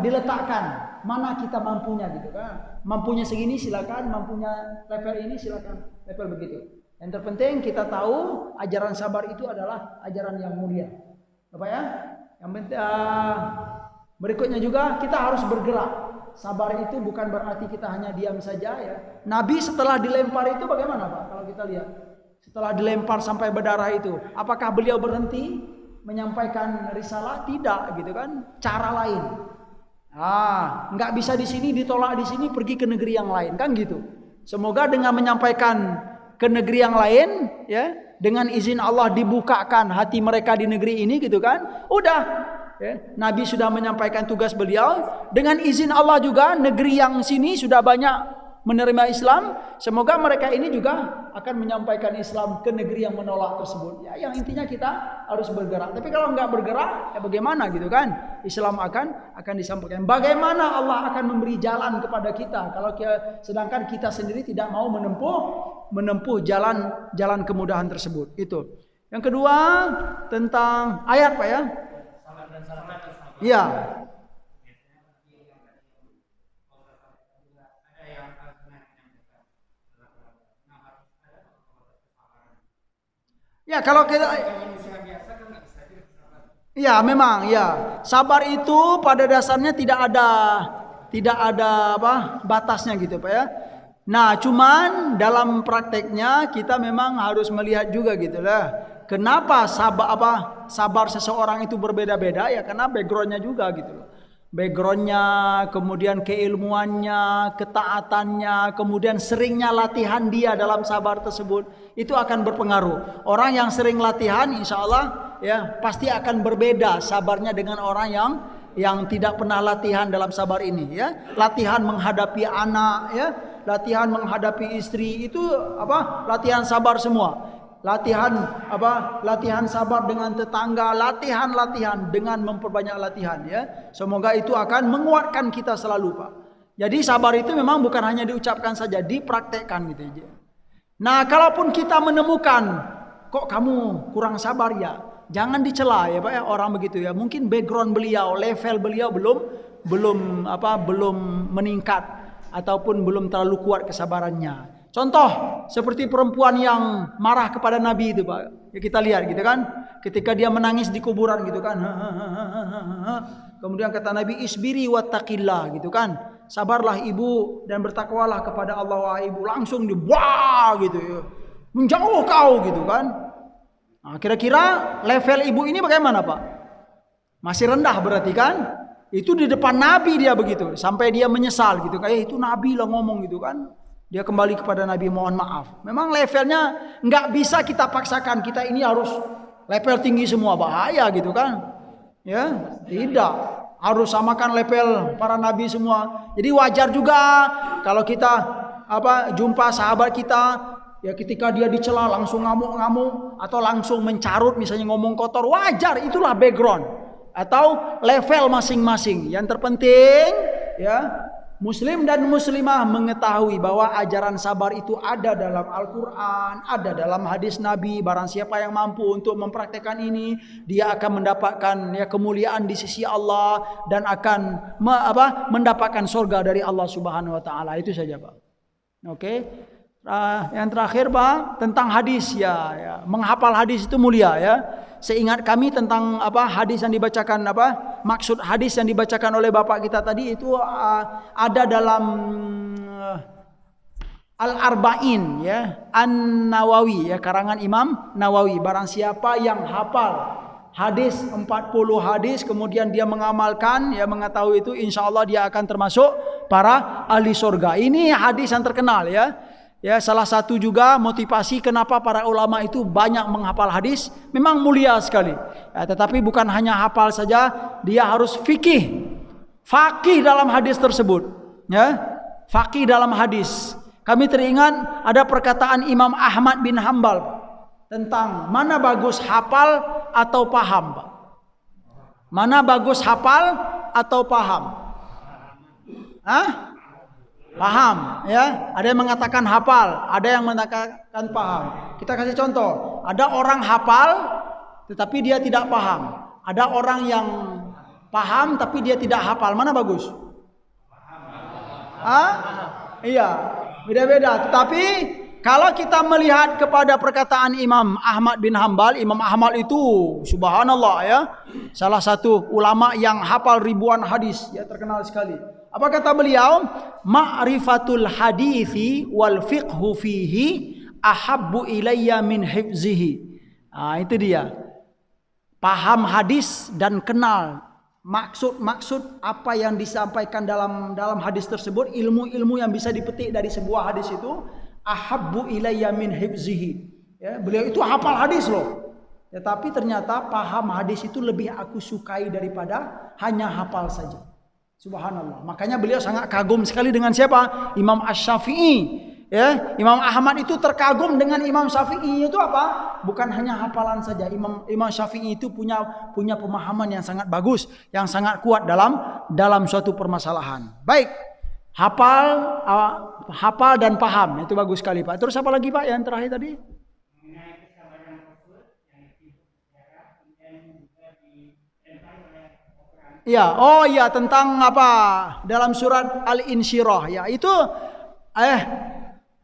diletakkan mana kita mampunya gitu kan. Mampunya segini silakan, mampunya level ini silakan, level begitu. Yang terpenting kita tahu ajaran sabar itu adalah ajaran yang mulia. Bapak ya? Yang berikutnya juga kita harus bergerak. Sabar itu bukan berarti kita hanya diam saja ya. Nabi setelah dilempar itu bagaimana Pak? Kalau kita lihat setelah dilempar sampai berdarah itu, apakah beliau berhenti menyampaikan risalah? Tidak gitu kan? Cara lain. Nggak bisa di sini ditolak di sini, pergi ke negeri yang lain kan gitu. Semoga dengan menyampaikan ke negeri yang lain ya, dengan izin Allah dibukakan hati mereka di negeri ini gitu kan. Udah ya, Nabi sudah menyampaikan tugas beliau. Dengan izin Allah juga negeri yang sini sudah banyak menerima Islam. Semoga mereka ini juga akan menyampaikan Islam ke negeri yang menolak tersebut ya. Yang intinya kita harus bergerak. Tapi kalau nggak bergerak ya bagaimana gitu kan? Islam akan disampaikan. Bagaimana Allah akan memberi jalan kepada kita kalau sedangkan kita sendiri tidak mau menempuh jalan kemudahan tersebut. Itu. Yang kedua tentang ayat Pak ya. Iya. Ya kalau kita ya memang ya sabar itu pada dasarnya tidak ada batasnya gitu Pak ya. Nah cuman dalam prakteknya kita memang harus melihat juga gitu lah. Kenapa sabar seseorang itu berbeda-beda ya, karena backgroundnya juga gitu loh. Backgroundnya, kemudian keilmuannya, ketaatannya, kemudian seringnya latihan dia dalam sabar tersebut, itu akan berpengaruh. Orang yang sering latihan insya Allah ya pasti akan berbeda sabarnya dengan orang yang tidak pernah latihan dalam sabar ini ya. Latihan menghadapi anak ya, latihan menghadapi istri itu latihan sabar semua. Latihan sabar dengan tetangga, latihan dengan memperbanyak latihan ya. Semoga itu akan menguatkan kita selalu Pak. Jadi sabar itu memang bukan hanya diucapkan saja, dipraktekkan gitu aja. Nah, kalaupun kita menemukan kok kamu kurang sabar ya, jangan dicela ya Pak ya orang begitu ya. Mungkin background beliau, level beliau belum meningkat ataupun belum terlalu kuat kesabarannya. Contoh seperti perempuan yang marah kepada Nabi itu Pak. Ya kita lihat gitu kan. Ketika dia menangis di kuburan gitu kan. Kemudian kata Nabi isbiri wattaqillah gitu kan. Sabarlah ibu dan bertakwalah kepada Allah wahai ibu. Langsung dibuah gitu ya. Menjauh kau gitu kan. Nah, kira-kira level ibu ini bagaimana Pak? Masih rendah berarti kan? Itu di depan Nabi dia begitu, sampai dia menyesal gitu. Kayak itu Nabi lah ngomong gitu kan. Dia kembali kepada Nabi, mohon maaf. Memang levelnya nggak bisa kita paksakan. Kita ini harus level tinggi semua, bahaya gitu kan. Ya, tidak. Harus samakan level para nabi semua. Jadi wajar juga kalau kita jumpa sahabat kita, ya ketika dia dicela langsung ngamuk-ngamuk atau langsung mencarut misalnya ngomong kotor, wajar, itulah background atau level masing-masing. Yang terpenting ya Muslim dan muslimah mengetahui bahwa ajaran sabar itu ada dalam Al-Quran, ada dalam hadis Nabi. Barang siapa yang mampu untuk mempraktekkan ini, dia akan mendapatkan ya kemuliaan di sisi Allah dan akan mendapatkan surga dari Allah Subhanahu Wa Taala. Itu saja, Pak. Oke. Yang terakhir, Pak, tentang hadis ya. Menghafal hadis itu mulia ya. Seingat kami tentang hadis yang dibacakan maksud hadis yang dibacakan oleh bapak kita tadi itu ada dalam Al-Arba'in ya, An-Nawawi ya, karangan Imam Nawawi. Barang siapa yang hafal hadis 40 hadis kemudian dia mengamalkan ya, mengetahui itu, insyaallah dia akan termasuk para ahli surga. Ini hadis yang terkenal ya. Ya, salah satu juga motivasi kenapa para ulama itu banyak menghafal hadis, memang mulia sekali. Ya, tetapi bukan hanya hafal saja, dia harus faqih dalam hadis tersebut. Ya, faqih dalam hadis. Kami teringat ada perkataan Imam Ahmad bin Hambal tentang mana bagus hafal atau paham, Pak. Mana bagus hafal atau paham? Hah? Paham ya, ada yang mengatakan hafal, ada yang mengatakan paham. Kita kasih contoh, ada orang hafal tetapi dia tidak paham, ada orang yang paham tapi dia tidak hafal. Mana bagus? Iya, beda-beda. Tetapi kalau kita melihat kepada perkataan Imam Ahmad bin Hambal, Imam Ahmad itu subhanallah ya, salah satu ulama yang hafal ribuan hadis ya, terkenal sekali. Apa kata beliau? Ma'rifatul hadithi wal fiqhu fihi ahabbu ilayya min hifzihi. Itu dia. Paham hadis dan kenal maksud apa yang disampaikan dalam hadis tersebut, ilmu-ilmu yang bisa dipetik dari sebuah hadis itu, ahabbu ilayya min hifzihi. Ya, beliau itu hafal hadis loh. Tetapi ternyata paham hadis itu lebih aku sukai daripada hanya hafal saja. Subhanallah. Makanya beliau sangat kagum sekali dengan siapa? Imam Asy-Syafi'i. Ya, Imam Ahmad itu terkagum dengan Imam Syafi'i itu apa? Bukan hanya hafalan saja. Imam Syafi'i itu punya pemahaman yang sangat bagus, yang sangat kuat dalam suatu permasalahan. Baik. Hafal dan paham. Itu bagus sekali, Pak. Terus apa lagi, Pak? Yang terakhir tadi? Ya, oh iya, tentang apa? Dalam surat Al-Insyirah ya. Itu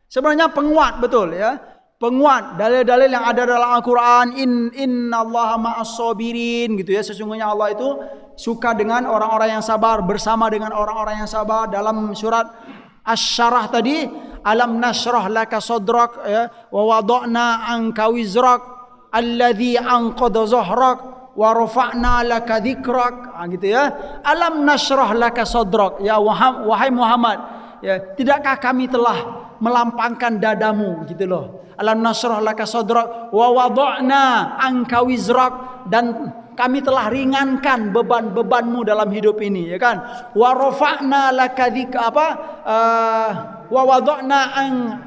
sebenarnya penguat betul ya. Penguat dalil-dalil yang ada dalam Al-Qur'an, innallaha ma'as sabirin gitu ya. Sesungguhnya Allah itu suka dengan orang-orang yang sabar, bersama dengan orang-orang yang sabar. Dalam surat Asy-Syarah tadi, alam nashrah laka sadrak ya, wa wada'na anka wizrak alladzi anqadha zahrak wa rafa'na laka dzikrak, gitu ya. Alam nashrah laka sadrak, ya wahai Muhammad, ya tidakkah kami telah melampangkan dadamu, gitu loh. Alam nashrah laka sadrak wa wada'na anka wizrak, dan kami telah ringankan beban-bebanmu dalam hidup ini, ya kan. Wa rafa'na laka wa wada'na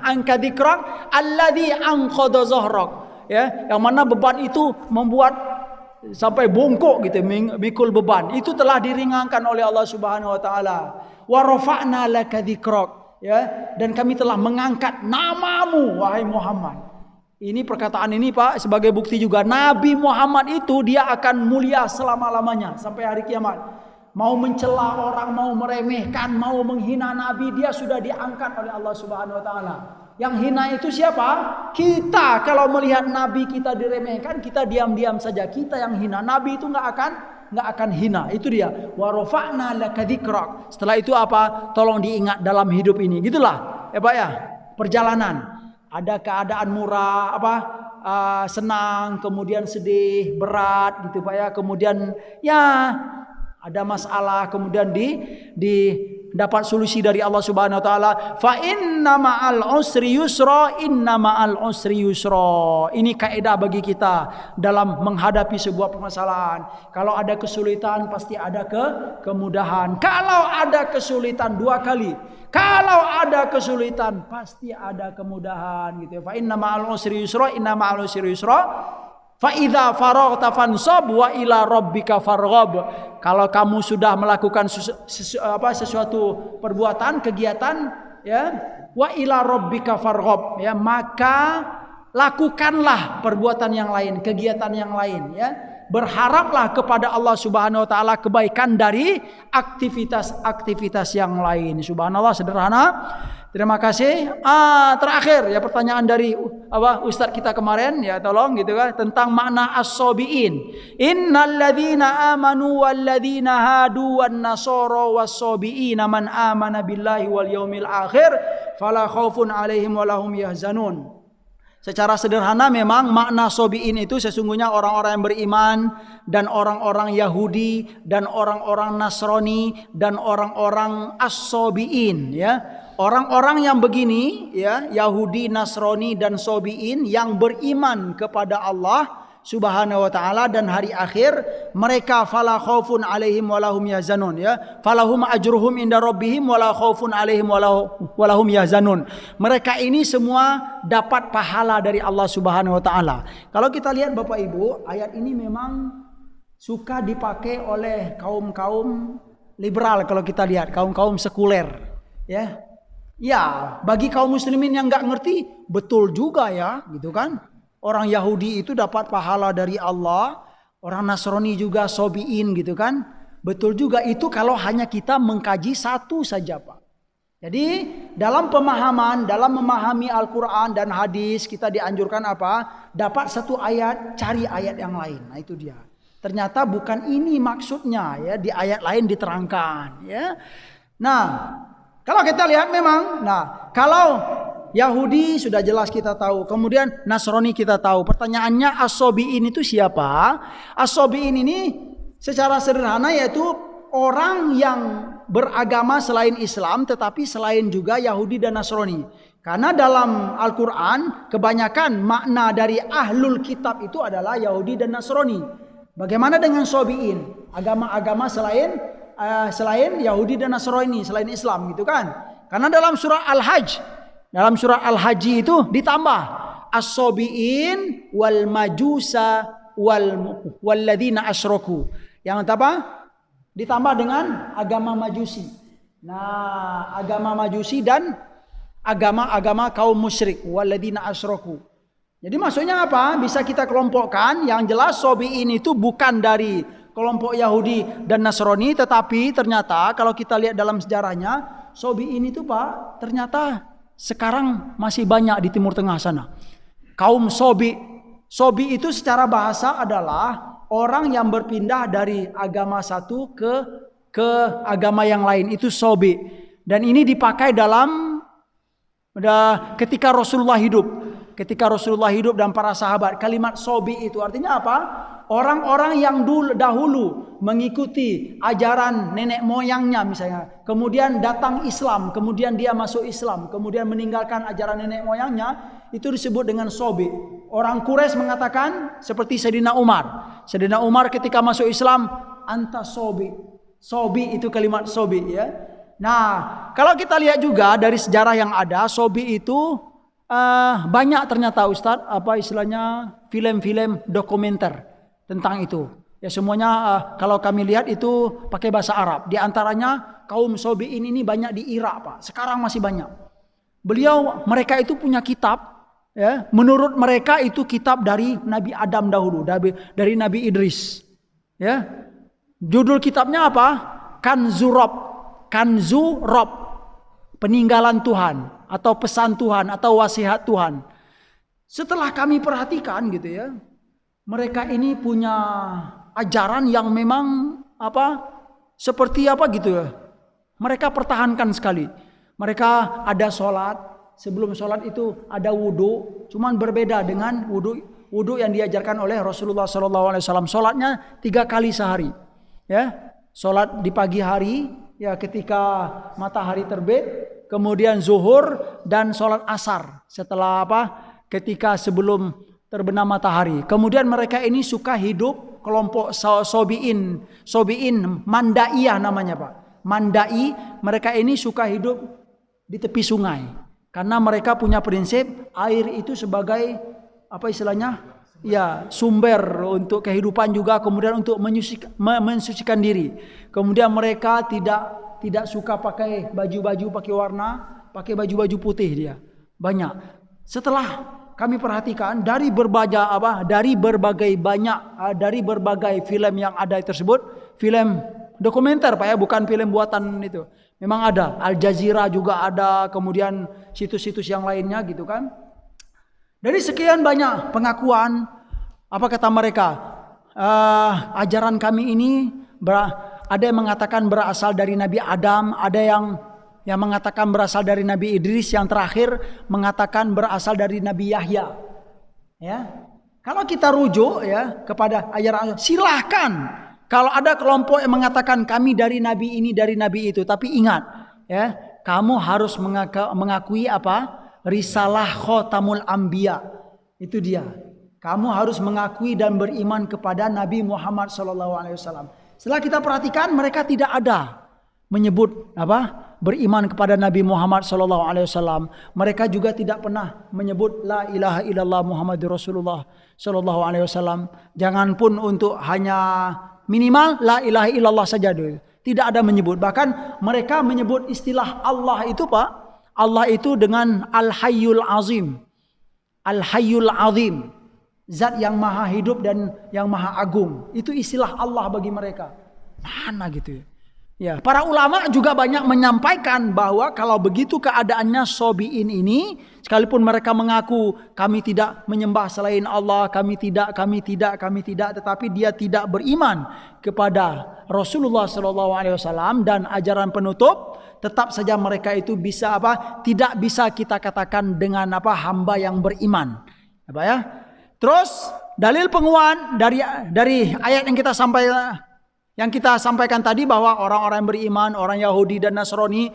anka dzikrak alladzi anqadha zahrak, ya, yang mana beban itu membuat sampai bongkok gitu, mikul beban itu telah diringankan oleh Allah Subhanahu wa taala. Wa rafa'na laka dzikrak, ya, dan kami telah mengangkat namamu wahai Muhammad. Ini perkataan ini, Pak, sebagai bukti juga Nabi Muhammad itu dia akan mulia selama-lamanya sampai hari kiamat. Mau mencela orang, mau meremehkan, mau menghina Nabi, dia sudah diangkat oleh Allah Subhanahu wa taala. Yang hina itu siapa? Kita. Kalau melihat Nabi kita diremehkan, kita diam-diam saja. Kita yang hina. Nabi itu nggak akan hina. Itu dia. Wa rafa'na laka dzikrak. Setelah itu apa? Tolong diingat dalam hidup ini. Gitulah, ya Pak ya. Perjalanan. Ada keadaan murah, senang, kemudian sedih, berat, gitu Pak ya. Kemudian ya ada masalah kemudian dapat solusi dari Allah Subhanahu wa taala, fa inna ma'al usri yusra, inna ma'al usri yusra. Ini kaidah bagi kita dalam menghadapi sebuah permasalahan. Kalau ada kesulitan pasti ada kemudahan. Kalau ada kesulitan dua kali, kalau ada kesulitan pasti ada kemudahan gitu. Fa inna ma'al usri yusra, inna ma'al usri yusra. Fa idza faraghta fansab wa ila rabbika farghab. Kalau kamu sudah melakukan sesuatu perbuatan, kegiatan, ya, wa ila rabbika farghab, ya, maka lakukanlah perbuatan yang lain, kegiatan yang lain, ya. Berharaplah kepada Allah Subhanahu wa taala kebaikan dari aktivitas-aktivitas yang lain. Subhanallah, sederhana. Terima kasih. Terakhir ya pertanyaan dari Ustadz kita kemarin, ya tolong gitu kan, tentang makna as-sabiin. Innalladzina amanu walladzina hadu wan nasara was-sabiina man amana billahi wal yaumil akhir fala khaufun alaihim walahum yahzanun. Secara sederhana memang makna sobiin itu sesungguhnya orang-orang yang beriman dan orang-orang Yahudi dan orang-orang Nasrani dan orang-orang as-sobiin, ya. Orang-orang yang begini, ya, Yahudi, Nasrani dan sobiin yang beriman kepada Allah Subhanahu wa taala dan hari akhir, mereka fala khaufun alaihim walahum yahzanun, ya. Falahum ajruhum inda rabbihim wala khaufun alaihim walahum yahzanun. Mereka ini semua dapat pahala dari Allah Subhanahu wa taala. Kalau kita lihat Bapak Ibu, ayat ini memang suka dipakai oleh kaum-kaum liberal, kalau kita lihat kaum-kaum sekuler, ya. Ya, bagi kaum muslimin yang nggak ngerti, betul juga ya, gitu kan? Orang Yahudi itu dapat pahala dari Allah, orang Nasrani juga sobiin, gitu kan? Betul juga itu kalau hanya kita mengkaji satu saja, Pak. Jadi dalam pemahaman, dalam memahami Al-Quran dan hadis, kita dianjurkan apa? Dapat satu ayat, cari ayat yang lain. Nah itu dia. Ternyata bukan ini maksudnya, ya, di ayat lain diterangkan, ya. Nah, kalau kita lihat memang, nah kalau Yahudi sudah jelas kita tahu, kemudian Nasrani kita tahu. Pertanyaannya as-sobiin itu siapa? As-sobiin ini secara sederhana yaitu orang yang beragama selain Islam, tetapi selain juga Yahudi dan Nasrani. Karena dalam Al-Quran kebanyakan makna dari ahlul kitab itu adalah Yahudi dan Nasrani. Bagaimana dengan sobiin? Agama-agama selain Yahudi dan Nasrani, selain Islam, gitu kan? Karena dalam surah Al-Hajj itu ditambah as-sobiin wal majusa walladzina asyraku. Yang apa? Ditambah dengan agama Majusi. Nah, agama Majusi dan agama-agama kaum musyrik walladzina asyraku. Jadi maksudnya apa? Bisa kita kelompokkan, yang jelas sobiin itu bukan dari kelompok Yahudi dan Nasrani, tetapi ternyata kalau kita lihat dalam sejarahnya, sobiin itu Pak, ternyata sekarang masih banyak di Timur Tengah sana. Kaum sobi. Sobi itu secara bahasa adalah orang yang berpindah dari agama satu ke agama yang lain, itu sobi. Dan ini dipakai dalam ketika Rasulullah hidup dan para sahabat. Kalimat sobi itu artinya apa? Orang-orang yang dahulu mengikuti ajaran nenek moyangnya misalnya, kemudian datang Islam, kemudian dia masuk Islam, kemudian meninggalkan ajaran nenek moyangnya, itu disebut dengan sobi. Orang Quraisy mengatakan seperti Sayyidina Umar. Sayyidina Umar ketika masuk Islam, anta sobi. Sobi itu kalimat sobi, ya. Nah, kalau kita lihat juga dari sejarah yang ada, sobi itu banyak ternyata Ustadz, apa istilahnya, film-film dokumenter tentang itu. Ya semuanya kalau kami lihat itu pakai bahasa Arab. Di antaranya kaum sobiin ini banyak di Irak, Pak. Sekarang masih banyak. Mereka itu punya kitab, ya. Menurut mereka itu kitab dari Nabi Adam dahulu, dari Nabi Idris. Ya. Judul kitabnya apa? Kanzu Rob. Peninggalan Tuhan atau pesan Tuhan atau wasiat Tuhan. Setelah kami perhatikan gitu ya, mereka ini punya ajaran yang memang seperti apa gitu ya. Mereka pertahankan sekali. Mereka ada sholat, sebelum sholat itu ada wudhu, cuman berbeda dengan wudhu yang diajarkan oleh Rasulullah SAW. Sholatnya 3 kali sehari, ya. Sholat di pagi hari, ya ketika matahari terbit, kemudian zuhur dan sholat asar setelah apa? Ketika sebelum terbenam matahari. Kemudian mereka ini suka hidup kelompok sobiin mandaiyah namanya Pak. Mandai, mereka ini suka hidup di tepi sungai. Karena mereka punya prinsip air itu sebagai apa istilahnya? Ya, sumber untuk kehidupan juga, kemudian untuk mensucikan diri. Kemudian mereka tidak suka pakai baju-baju pakai warna, pakai baju-baju putih dia. Banyak. Setelah kami perhatikan dari berbagai film yang ada tersebut, film dokumenter Pak ya, bukan film buatan itu. Memang ada, Al Jazeera juga ada, kemudian situs-situs yang lainnya gitu kan. Dari sekian banyak pengakuan, apa kata mereka? Ajaran kami ini ada yang mengatakan berasal dari Nabi Adam, ada yang mengatakan berasal dari Nabi Idris, yang terakhir mengatakan berasal dari Nabi Yahya. Ya, kalau kita rujuk ya kepada ajaran, silahkan. Kalau ada kelompok yang mengatakan kami dari Nabi ini, dari Nabi itu, tapi ingat ya, kamu harus mengakui apa? Risalah Khotamul Anbiya. Itu dia. Kamu harus mengakui dan beriman kepada Nabi Muhammad SAW. Setelah kita perhatikan, mereka tidak ada menyebut apa? Beriman kepada Nabi Muhammad SAW. Mereka juga tidak pernah menyebut la ilaha illallah Muhammadur Rasulullah SAW. Jangan pun untuk hanya minimal la ilaha illallah saja dulu. Tidak ada menyebut. Bahkan mereka menyebut istilah Allah itu Pak. Allah itu dengan Al-Hayyul Azim. Al-Hayyul Azim. Zat yang maha hidup dan yang maha agung. Itu istilah Allah bagi mereka. Mana gitu ya. Ya, para ulama juga banyak menyampaikan bahwa kalau begitu keadaannya sobiin ini, sekalipun mereka mengaku kami tidak menyembah selain Allah, kami tidak, tetapi dia tidak beriman kepada Rasulullah SAW dan ajaran penutup, tetap saja mereka itu bisa apa? Tidak bisa kita katakan dengan apa? Hamba yang beriman. Apa ya? Terus dalil penguat dari ayat yang kita sampaikan tadi bahwa orang-orang yang beriman, orang Yahudi dan Nasrani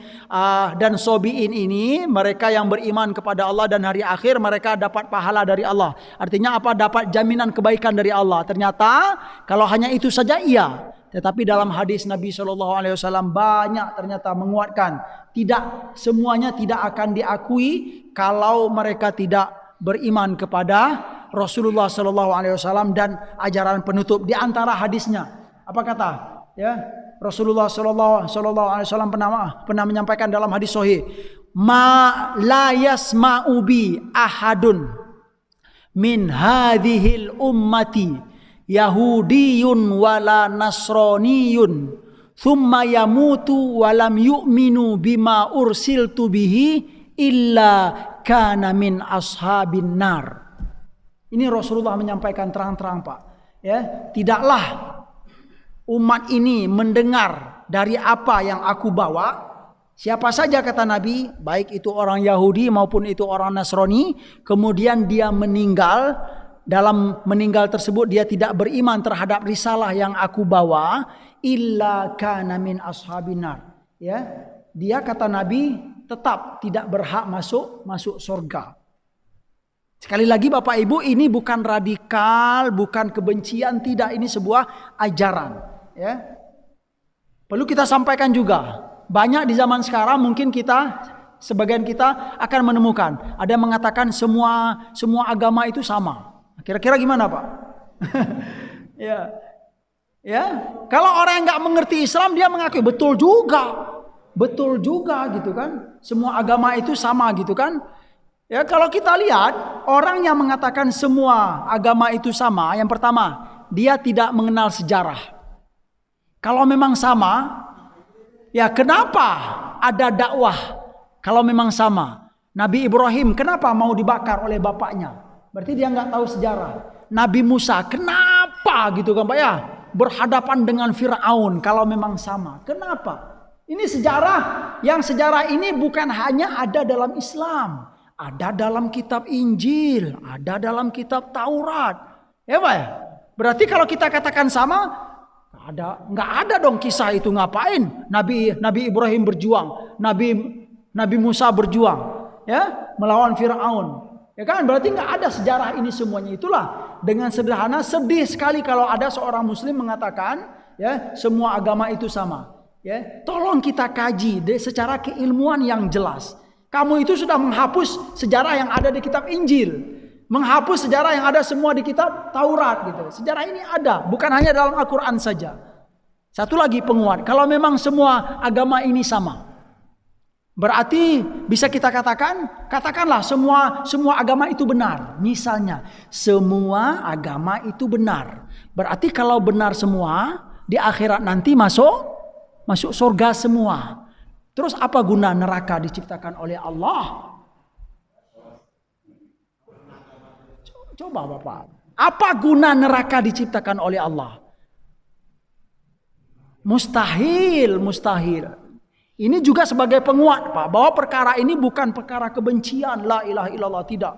dan Sobiin ini, mereka yang beriman kepada Allah dan hari akhir, mereka dapat pahala dari Allah. Artinya apa? Dapat jaminan kebaikan dari Allah. Ternyata kalau hanya itu saja iya. Tetapi dalam hadis Nabi SAW banyak ternyata menguatkan. Tidak semuanya tidak akan diakui kalau mereka tidak beriman kepada Rasulullah SAW dan ajaran penutup. Di antara hadisnya, apa kata? Ya, Rasulullah SAW pernah menyampaikan dalam hadis sahih, ma la yasma'u bi ahadun min hadhil ummati yahudiyun wala nasraniyun thumma yamutu walam yu'minu bima ursiltu bihi illa kana min ashabin nar. Ini Rasulullah menyampaikan terang-terang Pak. Ya, tidaklah umat ini mendengar dari apa yang aku bawa. Siapa saja kata Nabi, baik itu orang Yahudi maupun itu orang Nasrani, kemudian dia meninggal, dalam meninggal tersebut dia tidak beriman terhadap risalah yang aku bawa, illa kana min ashabinar. Ya, dia kata Nabi tetap tidak berhak masuk surga. Sekali lagi Bapak Ibu, ini bukan radikal, bukan kebencian, tidak, ini sebuah ajaran. Ya, perlu kita sampaikan juga. Banyak di zaman sekarang mungkin sebagian kita akan menemukan ada yang mengatakan semua agama itu sama. Kira-kira gimana Pak? Ya, kalau orang yang nggak mengerti Islam dia mengakui betul juga gitu kan. Semua agama itu sama gitu kan. Ya, kalau kita lihat orang yang mengatakan semua agama itu sama, yang pertama dia tidak mengenal sejarah. Kalau memang sama, ya kenapa ada dakwah? Kalau memang sama, Nabi Ibrahim kenapa mau dibakar oleh bapaknya? Berarti dia nggak tahu sejarah. Nabi Musa kenapa gitu kan Pak ya? Berhadapan dengan Fir'aun kalau memang sama. Kenapa? Ini sejarah. Yang sejarah ini bukan hanya ada dalam Islam, ada dalam kitab Injil, ada dalam kitab Taurat. Ya Pak ya? Berarti kalau kita katakan sama, Nggak ada dong kisah itu. Ngapain Nabi Ibrahim berjuang, Nabi Musa berjuang, ya, melawan Firaun. Ya kan, berarti nggak ada sejarah ini semuanya. Itulah dengan sederhana sedih sekali kalau ada seorang Muslim mengatakan, ya, semua agama itu sama. Ya, tolong kita kaji secara keilmuan yang jelas. Kamu itu sudah menghapus sejarah yang ada di kitab Injil. Menghapus sejarah yang ada semua di kitab Taurat gitu. Sejarah ini ada, bukan hanya dalam Al-Quran saja. Satu lagi penguat, kalau memang semua agama ini sama, berarti bisa kita katakanlah semua agama itu benar. Misalnya, semua agama itu benar. Berarti kalau benar semua, di akhirat nanti masuk surga semua. Terus apa guna neraka diciptakan oleh Allah? Coba Bapak, apa guna neraka diciptakan oleh Allah? Mustahil. Ini juga sebagai penguat, Pak, bahwa perkara ini bukan perkara kebencian, la ilaha illallah, tidak.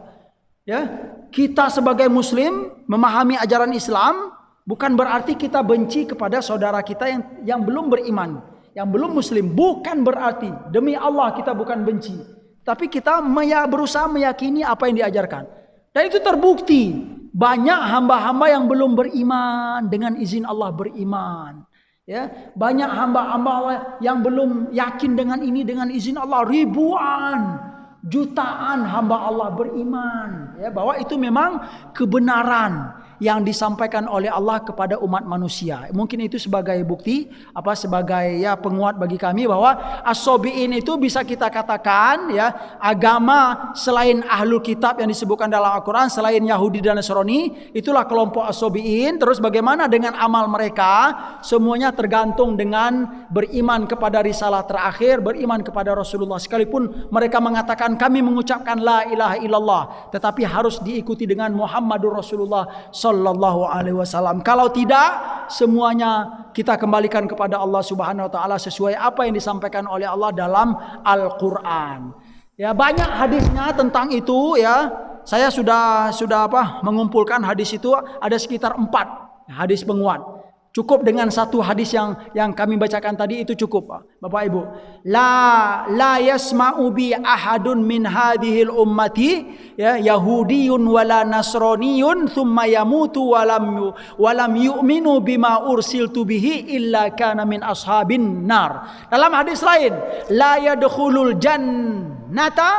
Ya, kita sebagai Muslim memahami ajaran Islam bukan berarti kita benci kepada saudara kita yang belum beriman, yang belum Muslim. Bukan berarti, demi Allah kita bukan benci, tapi kita berusaha meyakini apa yang diajarkan. Dan itu terbukti. Banyak hamba-hamba yang belum beriman, dengan izin Allah beriman. Ya, banyak hamba-hamba Allah yang belum yakin dengan ini, dengan izin Allah ribuan, jutaan hamba Allah beriman. Ya, bahwa itu memang kebenaran yang disampaikan oleh Allah kepada umat manusia. Mungkin itu sebagai bukti, sebagai ya penguat bagi kami bahwa as-sobiin itu bisa kita katakan, ya, agama selain ahlul kitab yang disebutkan dalam Al-Quran, selain Yahudi dan Nasrani, itulah kelompok as-sobiin. Terus bagaimana dengan amal mereka? Semuanya tergantung dengan beriman kepada risalah terakhir, beriman kepada Rasulullah. Sekalipun mereka mengatakan kami mengucapkan la ilaha illallah, tetapi harus diikuti dengan Muhammadur Rasulullah Sallallahu Alaihi Wasallam. Kalau tidak, semuanya kita kembalikan kepada Allah Subhanahu Wa Taala sesuai apa yang disampaikan oleh Allah dalam Al-Quran. Ya, banyak hadisnya tentang itu. Ya, saya sudah mengumpulkan hadis itu ada sekitar 4 hadis penguat. Cukup dengan satu hadis yang kami bacakan tadi itu cukup, Bapak Ibu. La yasma'u bi ahadun min hadhil ummati, ya, Yahudiyun wala Nasraniyun thumma yamutu walam yu'minu bima ursiltu bihi illa kana min ashabin nar. Dalam hadis lain, la yadkhulul jannata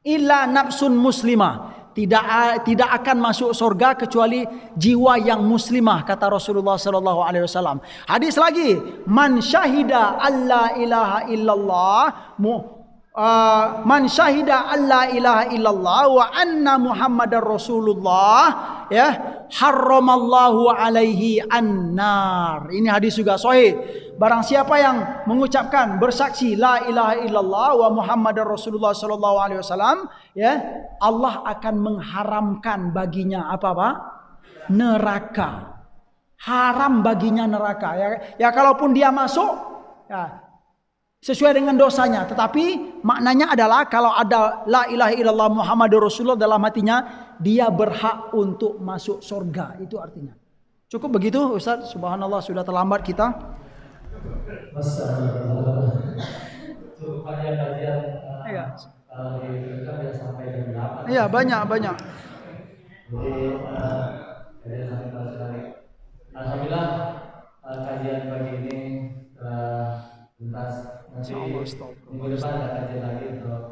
illa nafsun muslimah. Tidak akan masuk surga kecuali jiwa yang muslimah, kata Rasulullah sallallahu alaihi wasallam. Hadis lagi, man syahida alla ilaha illallah man syahida alla ilaha illallah wa anna muhammadar rasulullah, ya, harramallahu alaihi annar. Ini hadis juga sahih. Barang siapa yang mengucapkan bersaksi la ilaha illallah wa muhammadar rasulullah sallallahu alaihi wasallam, ya, Allah akan mengharamkan baginya apa, Pak? Neraka. Haram baginya neraka. Ya, kalaupun dia masuk, ya, sesuai dengan dosanya. Tetapi maknanya adalah kalau ada la ilaha illallah muhammadur rasulullah dalam hatinya, dia berhak untuk masuk surga. Itu artinya. Cukup begitu, Ustaz. Subhanallah, sudah terlambat kita. Cukup banyak kajian. Iya. Kalau di sampai jam 8. Iya, banyak. Jadi kajian sampai tahun sekali. Alhamdulillah kajian pagi ini telah tuntas. Nanti minggu depan ada kajian lagi untuk